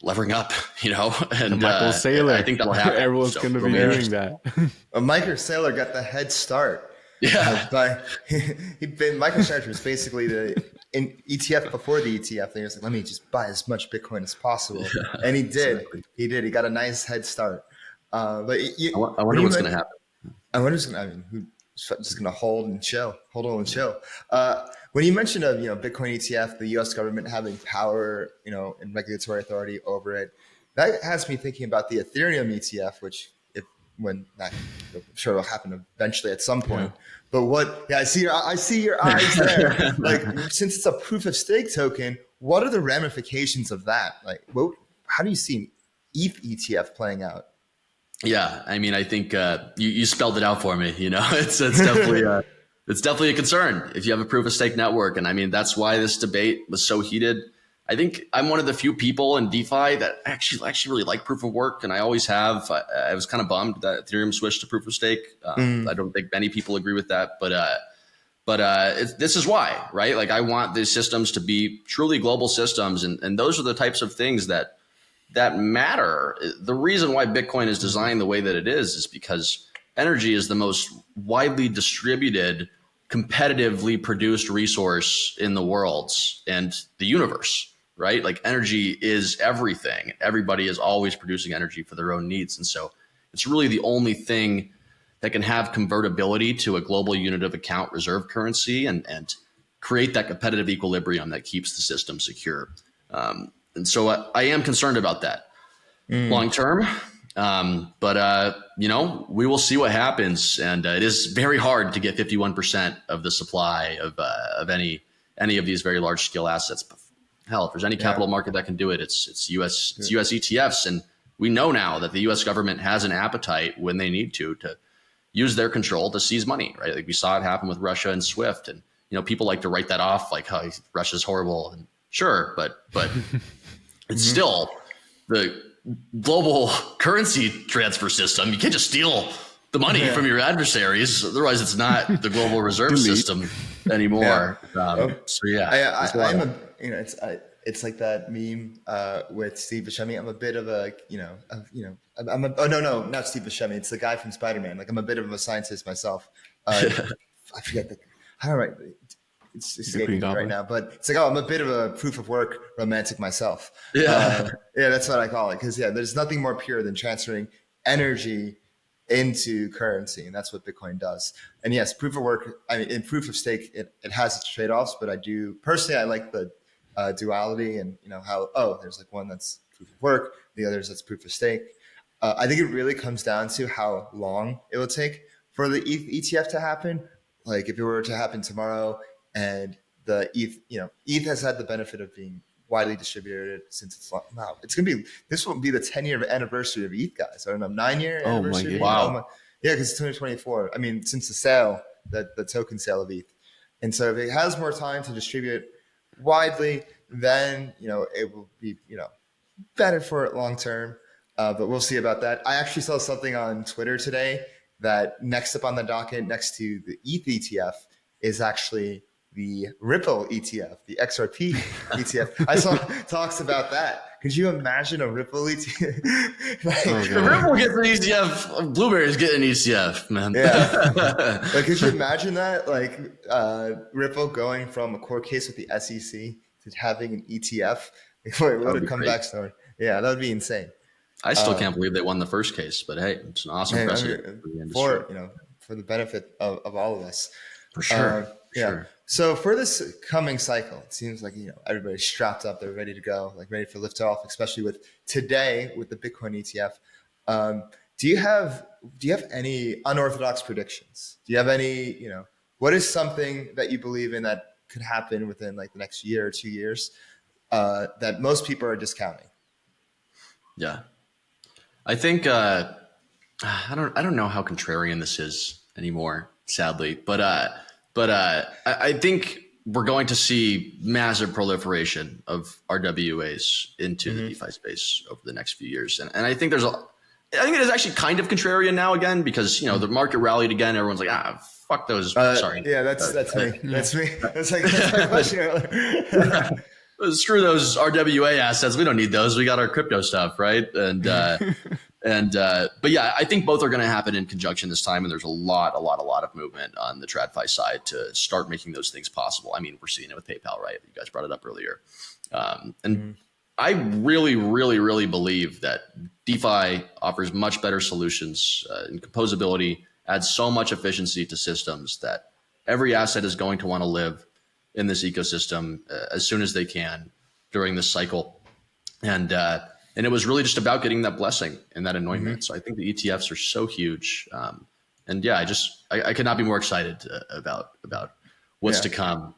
levering up, and
Michael Saylor.
I think that'll happen.
Everyone's going to be doing that.
Michael Saylor got the head start.
Yeah.
MicroStrategy was basically the ETF before the ETF. And he was like, let me just buy as much Bitcoin as possible. And he did. Exactly. He did. He got a nice head start.
I wonder what's going to happen.
I wonder who's going to, who's just going to hold on and chill. When you mentioned Bitcoin ETF, the U.S. government having power, and regulatory authority over it, that has me thinking about the Ethereum ETF, which I'm sure it'll happen eventually at some point. Yeah. But I see your eyes there. Like, since it's a proof of stake token, what are the ramifications of that? Like, how do you see an ETH ETF playing out?
Yeah, I mean, I think you spelled it out for me. It's definitely it's definitely a concern if you have a proof of stake network, and I mean that's why this debate was so heated. I think I'm one of the few people in DeFi that actually really like proof of work, and I always have. I was kind of bummed that Ethereum switched to proof of stake. I don't think many people agree with that, but this is why, right? Like, I want these systems to be truly global systems, and those are the types of things that matter. The reason why Bitcoin is designed the way that it is because energy is the most widely distributed, competitively produced resource in the world and the universe. Right? Like, energy is everything. Everybody is always producing energy for their own needs. And so it's really the only thing that can have convertibility to a global unit of account reserve currency and create that competitive equilibrium that keeps the system secure. And so I am concerned about that long term. But we will see what happens. And it is very hard to get 51% of the supply of any of these very large scale assets. Hell, if there's any capital market that can do it, it's US ETFs. And we know now that the US government has an appetite when they need to use their control to seize money, right? Like, we saw it happen with Russia and SWIFT. And, people like to write that off like, oh, Russia's horrible. And sure, but it's still the global currency transfer system. You can't just steal the money from your adversaries. Otherwise, it's not the global reserve system anymore.
It's like that meme with Steve Buscemi. I'm a bit of a, not Steve Buscemi. It's the guy from Spider-Man. Like, I'm a bit of a scientist myself. I forget it's escaping me right now, but it's like, I'm a bit of a proof of work romantic myself. That's what I call it. Because there's nothing more pure than transferring energy into currency, and that's what Bitcoin does. And yes, proof of work, in proof of stake, it has its trade-offs, but I like the duality, and how there's like one that's proof of work, the others that's proof of stake. I think it really comes down to how long it will take for the ETF to happen. Like, if it were to happen tomorrow, and the ETH has had the benefit of being widely distributed since it's long. Wow, this will be the 10-year anniversary of ETH, guys. I don't know, 9-year anniversary.
Oh my God. Wow.
Yeah, because it's 2024. I mean, since the sale, the token sale of ETH. And so if it has more time to distribute widely, then it will be better for it long term. But we'll see about that. I actually saw something on Twitter today that next up on the docket, next to the ETH ETF, is actually the Ripple ETF, the XRP ETF. I saw talks about that. Could you imagine a Ripple ETF?
Ripple gets an ETF, Blueberry's getting an ETF, man.
Yeah. Like, could you imagine that? Like, Ripple going from a court case with the SEC to having an ETF? What a comeback story. Yeah, that would be insane.
I still can't believe they won the first case, but hey, it's an awesome precedent for the industry.
For the benefit of all of us.
For sure.
Yeah.
Sure.
So for this coming cycle, it seems like everybody's strapped up, they're ready to go, like ready for liftoff, especially with today with the Bitcoin ETF. Do you have any unorthodox predictions? Do you have any, what is something that you believe in that could happen within like the next year or 2 years that most people are discounting?
Yeah. I think I don't know how contrarian this is anymore, sadly, but I think we're going to see massive proliferation of RWAs into the DeFi space over the next few years, and I think I think it is actually kind of contrarian now again because the market rallied again. Everyone's like, fuck those. Sorry.
Yeah, that's me. That's me. That's my question earlier.
Screw those RWA assets. We don't need those. We got our crypto stuff, right? And but yeah, I think both are going to happen in conjunction this time. And there's a lot of movement on the TradFi side to start making those things possible. I mean, we're seeing it with PayPal, right? You guys brought it up earlier. I really believe that DeFi offers much better solutions and composability, adds so much efficiency to systems that every asset is going to want to live in this ecosystem as soon as they can during this cycle. And it was really just about getting that blessing and that anointment. So I think the ETFs are so huge. And yeah, I could not be more excited about what's to come.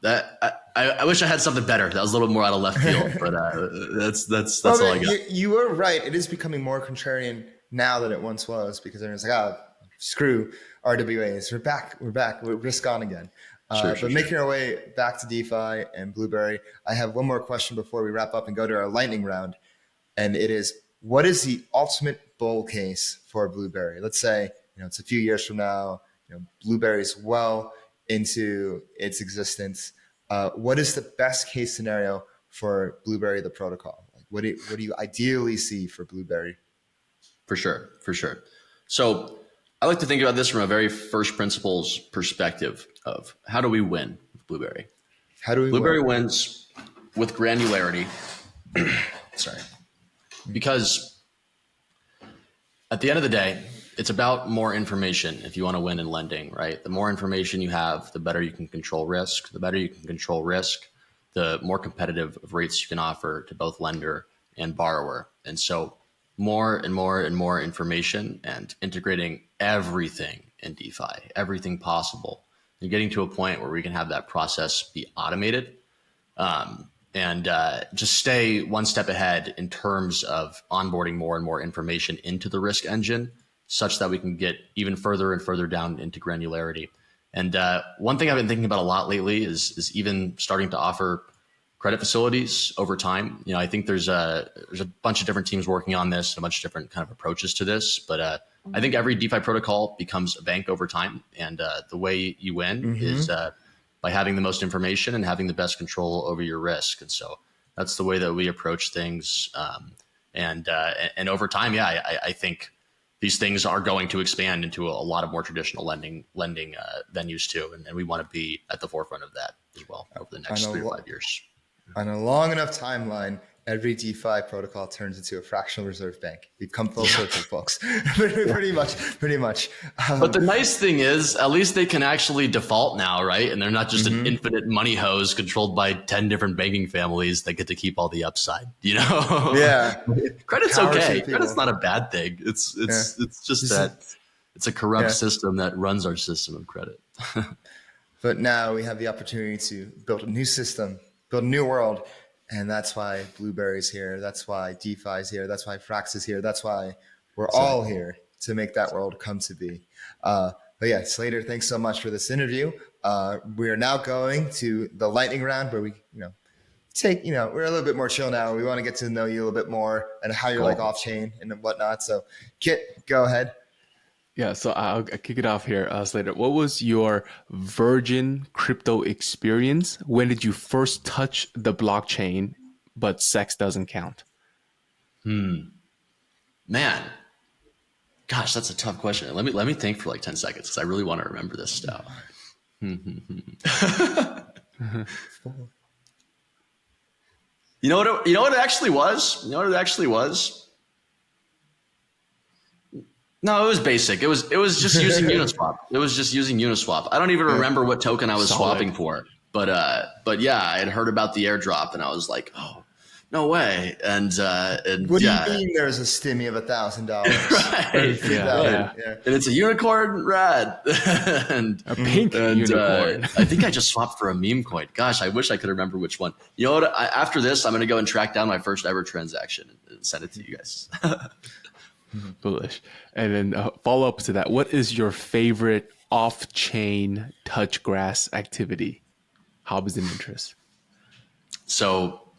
I wish I had something better. That was a little bit more out of left field, but that's all I got.
You were right. It is becoming more contrarian now than it once was because everyone's like, screw RWAs. We're back. We're risk on again. But making our way back to DeFi and Blueberry, I have one more question before we wrap up and go to our lightning round. And it is, what is the ultimate bull case for Blueberry? Let's say, it's a few years from now, Blueberry is well into its existence. What is the best case scenario for Blueberry, the protocol? Like, what do you ideally see for Blueberry?
For sure. So I like to think about this from a very first principles perspective of how do we win with Blueberry? Blueberry wins with granularity. Sorry. Because at the end of the day, it's about more information if you want to win in lending, right? The more information you have, the better you can control risk. The better you can control risk, the more competitive rates you can offer to both lender and borrower. And so more and more information and integrating everything in DeFi, everything possible, and getting to a point where we can have that process be automated and just stay one step ahead in terms of onboarding more and more information into the risk engine such that we can get even further and further down into granularity. And one thing I've been thinking about a lot lately is even starting to offer credit facilities over time. I think there's a bunch of different teams working on this, a bunch of different kind of approaches to this. But I think every DeFi protocol becomes a bank over time. And the way you win is by having the most information and having the best control over your risk. And so that's the way that we approach things. And over time, I think these things are going to expand into a lot of more traditional lending venues too. And we want to be at the forefront of that as well over the next 3 to 5 years.
On a long enough timeline, every DeFi protocol turns into a fractional reserve bank. We've come full circle, folks. pretty much.
But the nice thing is, at least they can actually default now, right? And they're not just an infinite money hose controlled by 10 different banking families that get to keep all the upside.
Yeah.
Credit's okay. Credit's not a bad thing. It's just that it's a corrupt system that runs our system of credit.
But now we have the opportunity to build a new system, build a new world. And that's why Blueberry's here. That's why DeFi's here. That's why Frax is here. That's why we're all here to make that world come to be. But yeah, Slater, thanks so much for this interview. We are now going to the lightning round where we, we're a little bit more chill now. We want to get to know you a little bit more and how you're like off chain and whatnot. So Kit, go ahead.
Yeah, so I'll kick it off here, Slater. What was your virgin crypto experience? When did you first touch the blockchain, but sex doesn't count?
Man, gosh, that's a tough question. Let me think for like 10 seconds because I really want to remember this stuff. You know what it actually was? No, it was basic. It was just using Uniswap. It was just using Uniswap. I don't even remember what token I was swapping for, but yeah, I had heard about the airdrop and I was like, oh, no way. And
What do
yeah,
you mean there's a stimmy of $1,000?
right,
Yeah.
and it's a unicorn, rad, and
A pink unicorn.
I think I just swapped for a meme coin. Gosh, I wish I could remember which one. You know what? After this, I'm going to go and track down my first ever transaction and send it to you guys.
Bullish. And then follow up to that. What is your favorite off-chain touch grass activity, hobbies and interests?
So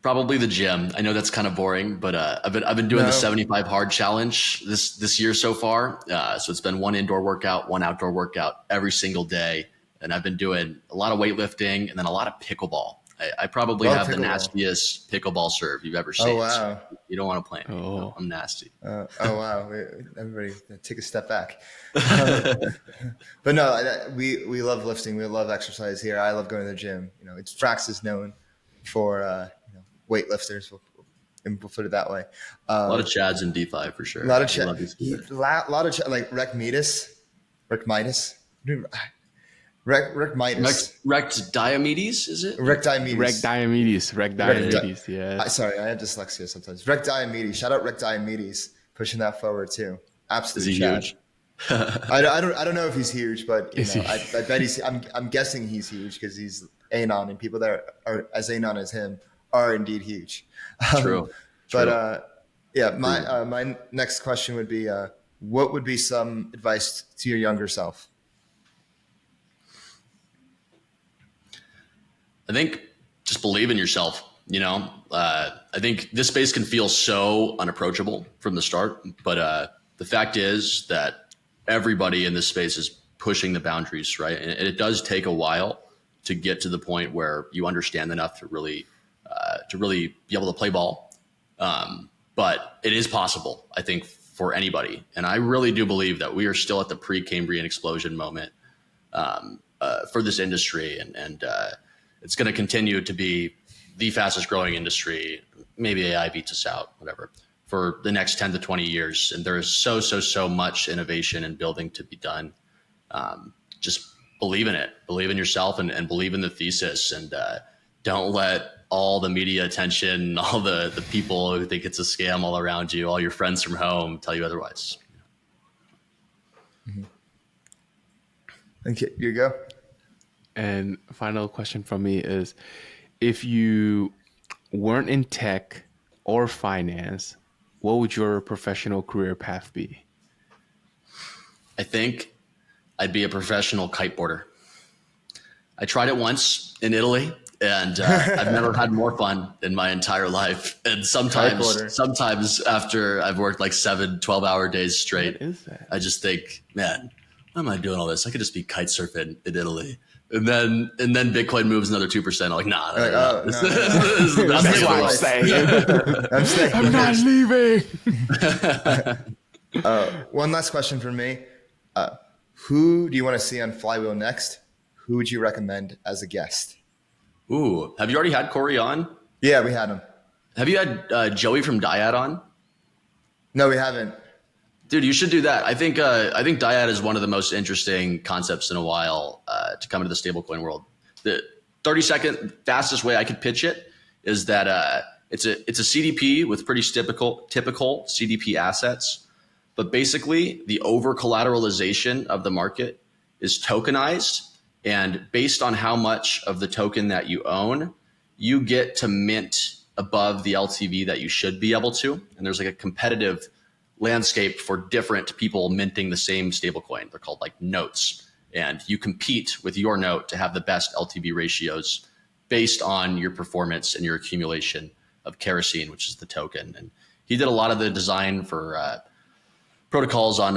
probably the gym. I know that's kind of boring, but I've been doing the 75 hard challenge this year so far. So it's been one indoor workout, one outdoor workout every single day, and I've been doing a lot of weightlifting and then a lot of pickleball. I probably have the nastiest pickleball serve you've ever seen.
Oh, wow.
So you don't want to play me.
Oh.
I'm nasty.
Oh, wow. Everybody take a step back. But no, we love lifting. We love exercise here. I love going to the gym. You know, Frax is known for weightlifters. We'll put it that way.
A lot of Chads in DeFi for sure.
A lot of Chad, like Rick Midas.
Rect Diomedes, is it?
Rick Diomedes.
Yeah.
Sorry, I have dyslexia sometimes. Rick Diomedes. Shout out Rick Diomedes, pushing that forward too. Absolutely.
Is he huge?
I don't know if he's huge, but I bet he's. I'm guessing he's huge because he's Anon, and people that are as Anon as him are indeed huge.
True.
But my next question would be, what would be some advice to your younger self?
I think just believe in yourself. I think this space can feel so unapproachable from the start, but the fact is that everybody in this space is pushing the boundaries, right? And it does take a while to get to the point where you understand enough to really be able to play ball. But it is possible, I think, for anybody. And I really do believe that we are still at the pre-Cambrian explosion moment for this industry, and it's going to continue to be the fastest growing industry. Maybe AI beats us out, whatever, for the next 10 to 20 years. And there is so much innovation and building to be done. Just believe in it, believe in yourself, and believe in the thesis. And don't let all the media attention, all the people who think it's a scam all around you, all your friends from home tell you otherwise.
Mm-hmm. Okay, here you go.
And final question from me is, if you weren't in tech or finance, what would your professional career path be?
I think I'd be a professional kiteboarder. I tried it once in Italy, and I've never had more fun in my entire life. And sometimes after I've worked like 12-hour days straight, I just think, man, why am I doing all this? I could just be kite surfing in Italy. And then Bitcoin moves another 2%. I'm like, nah.
That's what I'm saying. I'm not leaving.
One last question for me. Who do you want to see on Flywheel next? Who would you recommend as a guest?
Ooh, have you already had Corey on?
Yeah, we had him.
Have you had Joey from Dyad on?
No, we haven't.
Dude, you should do that. I think Dyad is one of the most interesting concepts in a while to come into the stablecoin world. The 30-second fastest way I could pitch it is that it's a CDP with pretty typical CDP assets, but basically the over collateralization of the market is tokenized, and based on how much of the token that you own, you get to mint above the LTV that you should be able to, and there's like a competitive landscape for different people minting the same stablecoin. They're called like notes. And you compete with your note to have the best LTV ratios based on your performance and your accumulation of kerosene, which is the token. And he did a lot of the design for protocols on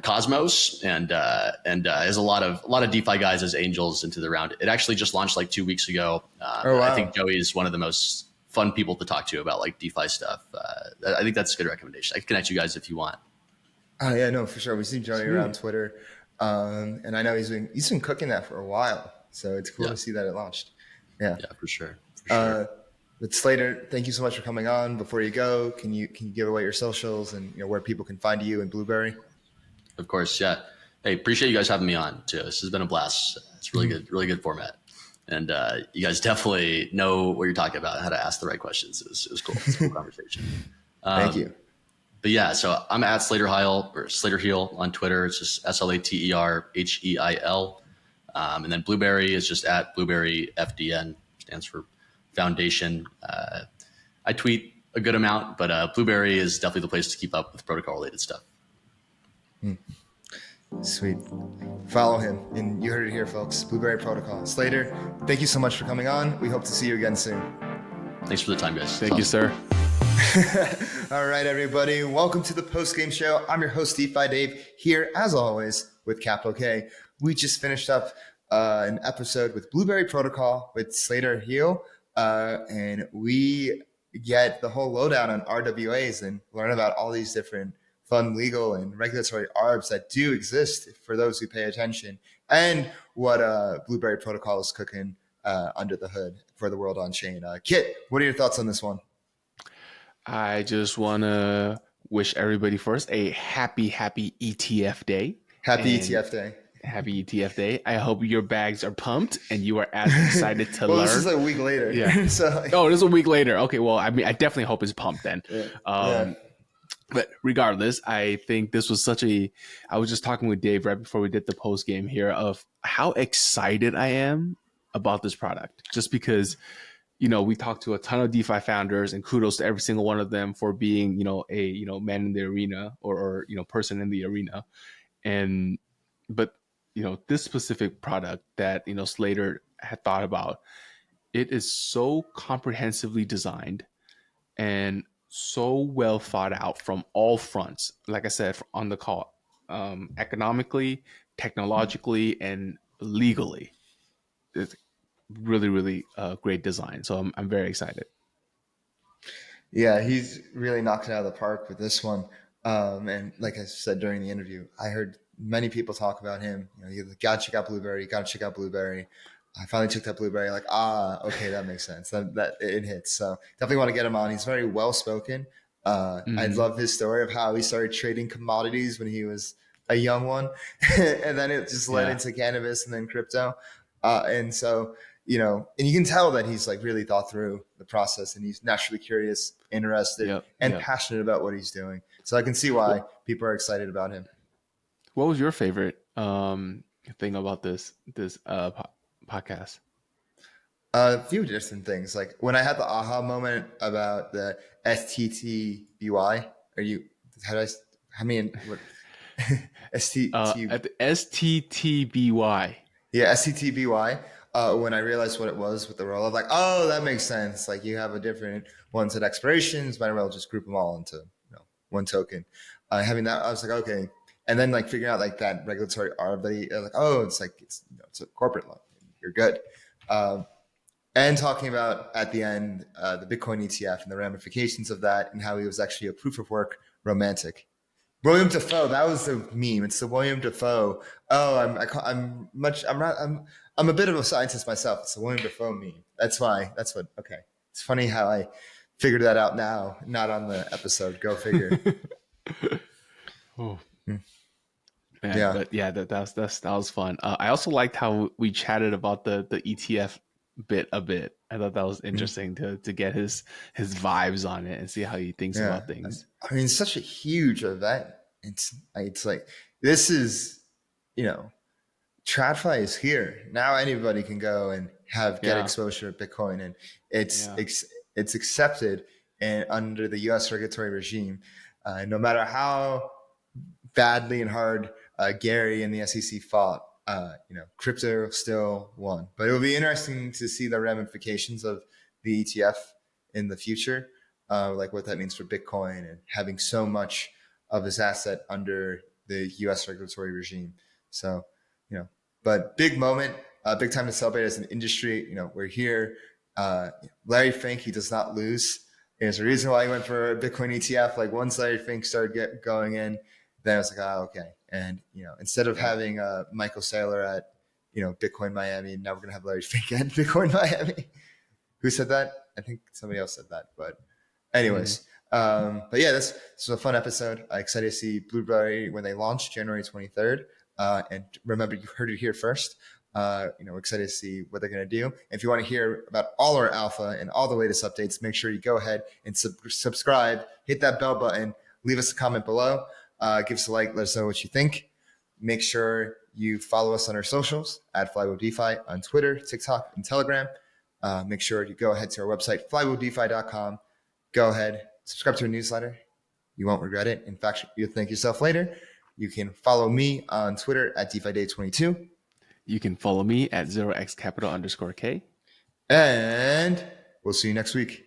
Cosmos, and has a lot of DeFi guys as angels into the round. It actually just launched like 2 weeks ago.
Oh, wow.
I think Joey is one of the most fun people to talk to about like DeFi stuff. I think that's a good recommendation. I can connect you guys if you want.
Oh yeah, no, for sure. We've seen Johnny around Twitter, and I know he's been cooking that for a while. So it's cool to see that it launched. Yeah,
for sure.
But Slater, thank you so much for coming on. Before you go, can you give away your socials and where people can find you in Blueberry?
Of course, yeah. Hey, appreciate you guys having me on too. This has been a blast. It's really really good format. And you guys definitely know what you're talking about, how to ask the right questions. It was cool. It's a cool conversation.
Thank you.
But yeah, so I'm at Slater Heil or Slater Heil on Twitter. It's just SlaterHeil. And then Blueberry is just at Blueberry FDN, stands for Foundation. I tweet a good amount, but Blueberry is definitely the place to keep up with protocol related stuff.
Sweet. Follow him. And you heard it here, folks. Blueberry Protocol. Slater, thank you so much for coming on. We hope to see you again soon.
Thanks for the time, guys.
Thank you, sir.
All right, everybody. Welcome to the post-game show. I'm your host, DeFi Dave, here, as always, with Capital K. We just finished up an episode with Blueberry Protocol with Slater Heil, and we get the whole lowdown on RWAs and learn about all these different fun legal and regulatory arbs that do exist for those who pay attention, and what Blueberry Protocol is cooking under the hood for the world on chain. Kit, what are your thoughts on this one?
I just want to wish everybody first a happy ETF day.
Happy ETF day.
Happy ETF day. I hope your bags are pumped and you are as excited to
well,
learn.
This is a week later.
Yeah.
So,
oh, this is a week later. Okay. Well, I mean, I definitely hope it's pumped then.
Yeah.
But regardless, I think this was I was just talking with Dave right before we did the post game here of how excited I am about this product, just because, we talked to a ton of DeFi founders, and kudos to every single one of them for being, a, man in the arena or person in the arena. But this specific product that, Slater had thought about, it is so comprehensively designed and so well thought out from all fronts. Like I said on the call, economically, technologically, and legally, it's really, really great design. So I'm very excited.
Yeah, he's really knocked it out of the park with this one. And like I said during the interview, I heard many people talk about him. You got to check out Blueberry. Got to check out Blueberry. I finally checked out Blueberry. Like, okay, that makes sense. That it hits. So definitely want to get him on. He's very well spoken. I love his story of how he started trading commodities when he was a young one, and then it just led into cannabis and then crypto. And so, and you can tell that he's like really thought through the process, and he's naturally curious, interested, and passionate about what he's doing. So I can see why people are excited about him.
What was your favorite thing about this podcast?
A few different things. Like when I had the aha moment about the stTBY.
stTBY.
Yeah, stTBY. When I realized what it was with the roll, I was like, oh, that makes sense. Like you have a different ones at expirations, might as well just group them all into one token. Having that, I was like, okay. And then like figuring out like that regulatory arb that like, oh, it's a corporate loan. You're good. And talking about at the end the Bitcoin ETF and the ramifications of that, and how he was actually a proof of work romantic. William Dafoe, that was the meme. It's the William Dafoe. Oh, I'm a bit of a scientist myself. It's the William Dafoe meme. Okay. It's funny how I figured that out now, not on the episode. Go figure.
Oh. Man, that was fun. I also liked how we chatted about the ETF bit a bit. I thought that was interesting to get his vibes on it and see how he thinks about things.
I mean, it's such a huge event. It's like this is, TradFi is here now. Anybody can go and get exposure to Bitcoin, and it's accepted and under the U.S. regulatory regime. No matter how badly and hard Gary and the SEC fought, crypto still won. But it will be interesting to see the ramifications of the ETF in the future, like what that means for Bitcoin and having so much of his asset under the U.S. regulatory regime. So, but big moment, big time to celebrate as an industry. We're here. Larry Fink, he does not lose. There's a reason why he went for a Bitcoin ETF. Like once Larry Fink started going in, then I was like, okay. And, instead of having Michael Saylor at, Bitcoin Miami, now we're going to have Larry Fink at Bitcoin Miami. Who said that? I think somebody else said that, but anyways. But yeah, this was a fun episode. Excited to see Blueberry when they launch January 23rd. And remember, you heard it here first. Excited to see what they're going to do. If you want to hear about all our alpha and all the latest updates, make sure you go ahead and subscribe, hit that bell button, leave us a comment below, give us a like, let us know what you think. Make sure you follow us on our socials at Flywheel DeFi on Twitter, TikTok, and Telegram. Make sure you go ahead to our website, flywheeldefi.com. Go ahead, subscribe to our newsletter. You won't regret it. In fact, you'll thank yourself later. You can follow me on Twitter at DeFi Dave 22.
You can follow me at 0xcapital_K.
And we'll see you next week.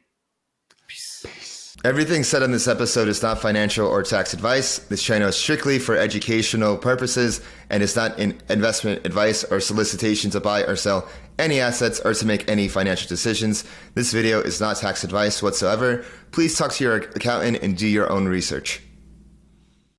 Peace. Everything said on this episode is not financial or tax advice. This channel is strictly for educational purposes and is not an investment advice or solicitation to buy or sell any assets or to make any financial decisions. This video is not tax advice whatsoever. Please talk to your accountant and do your own research.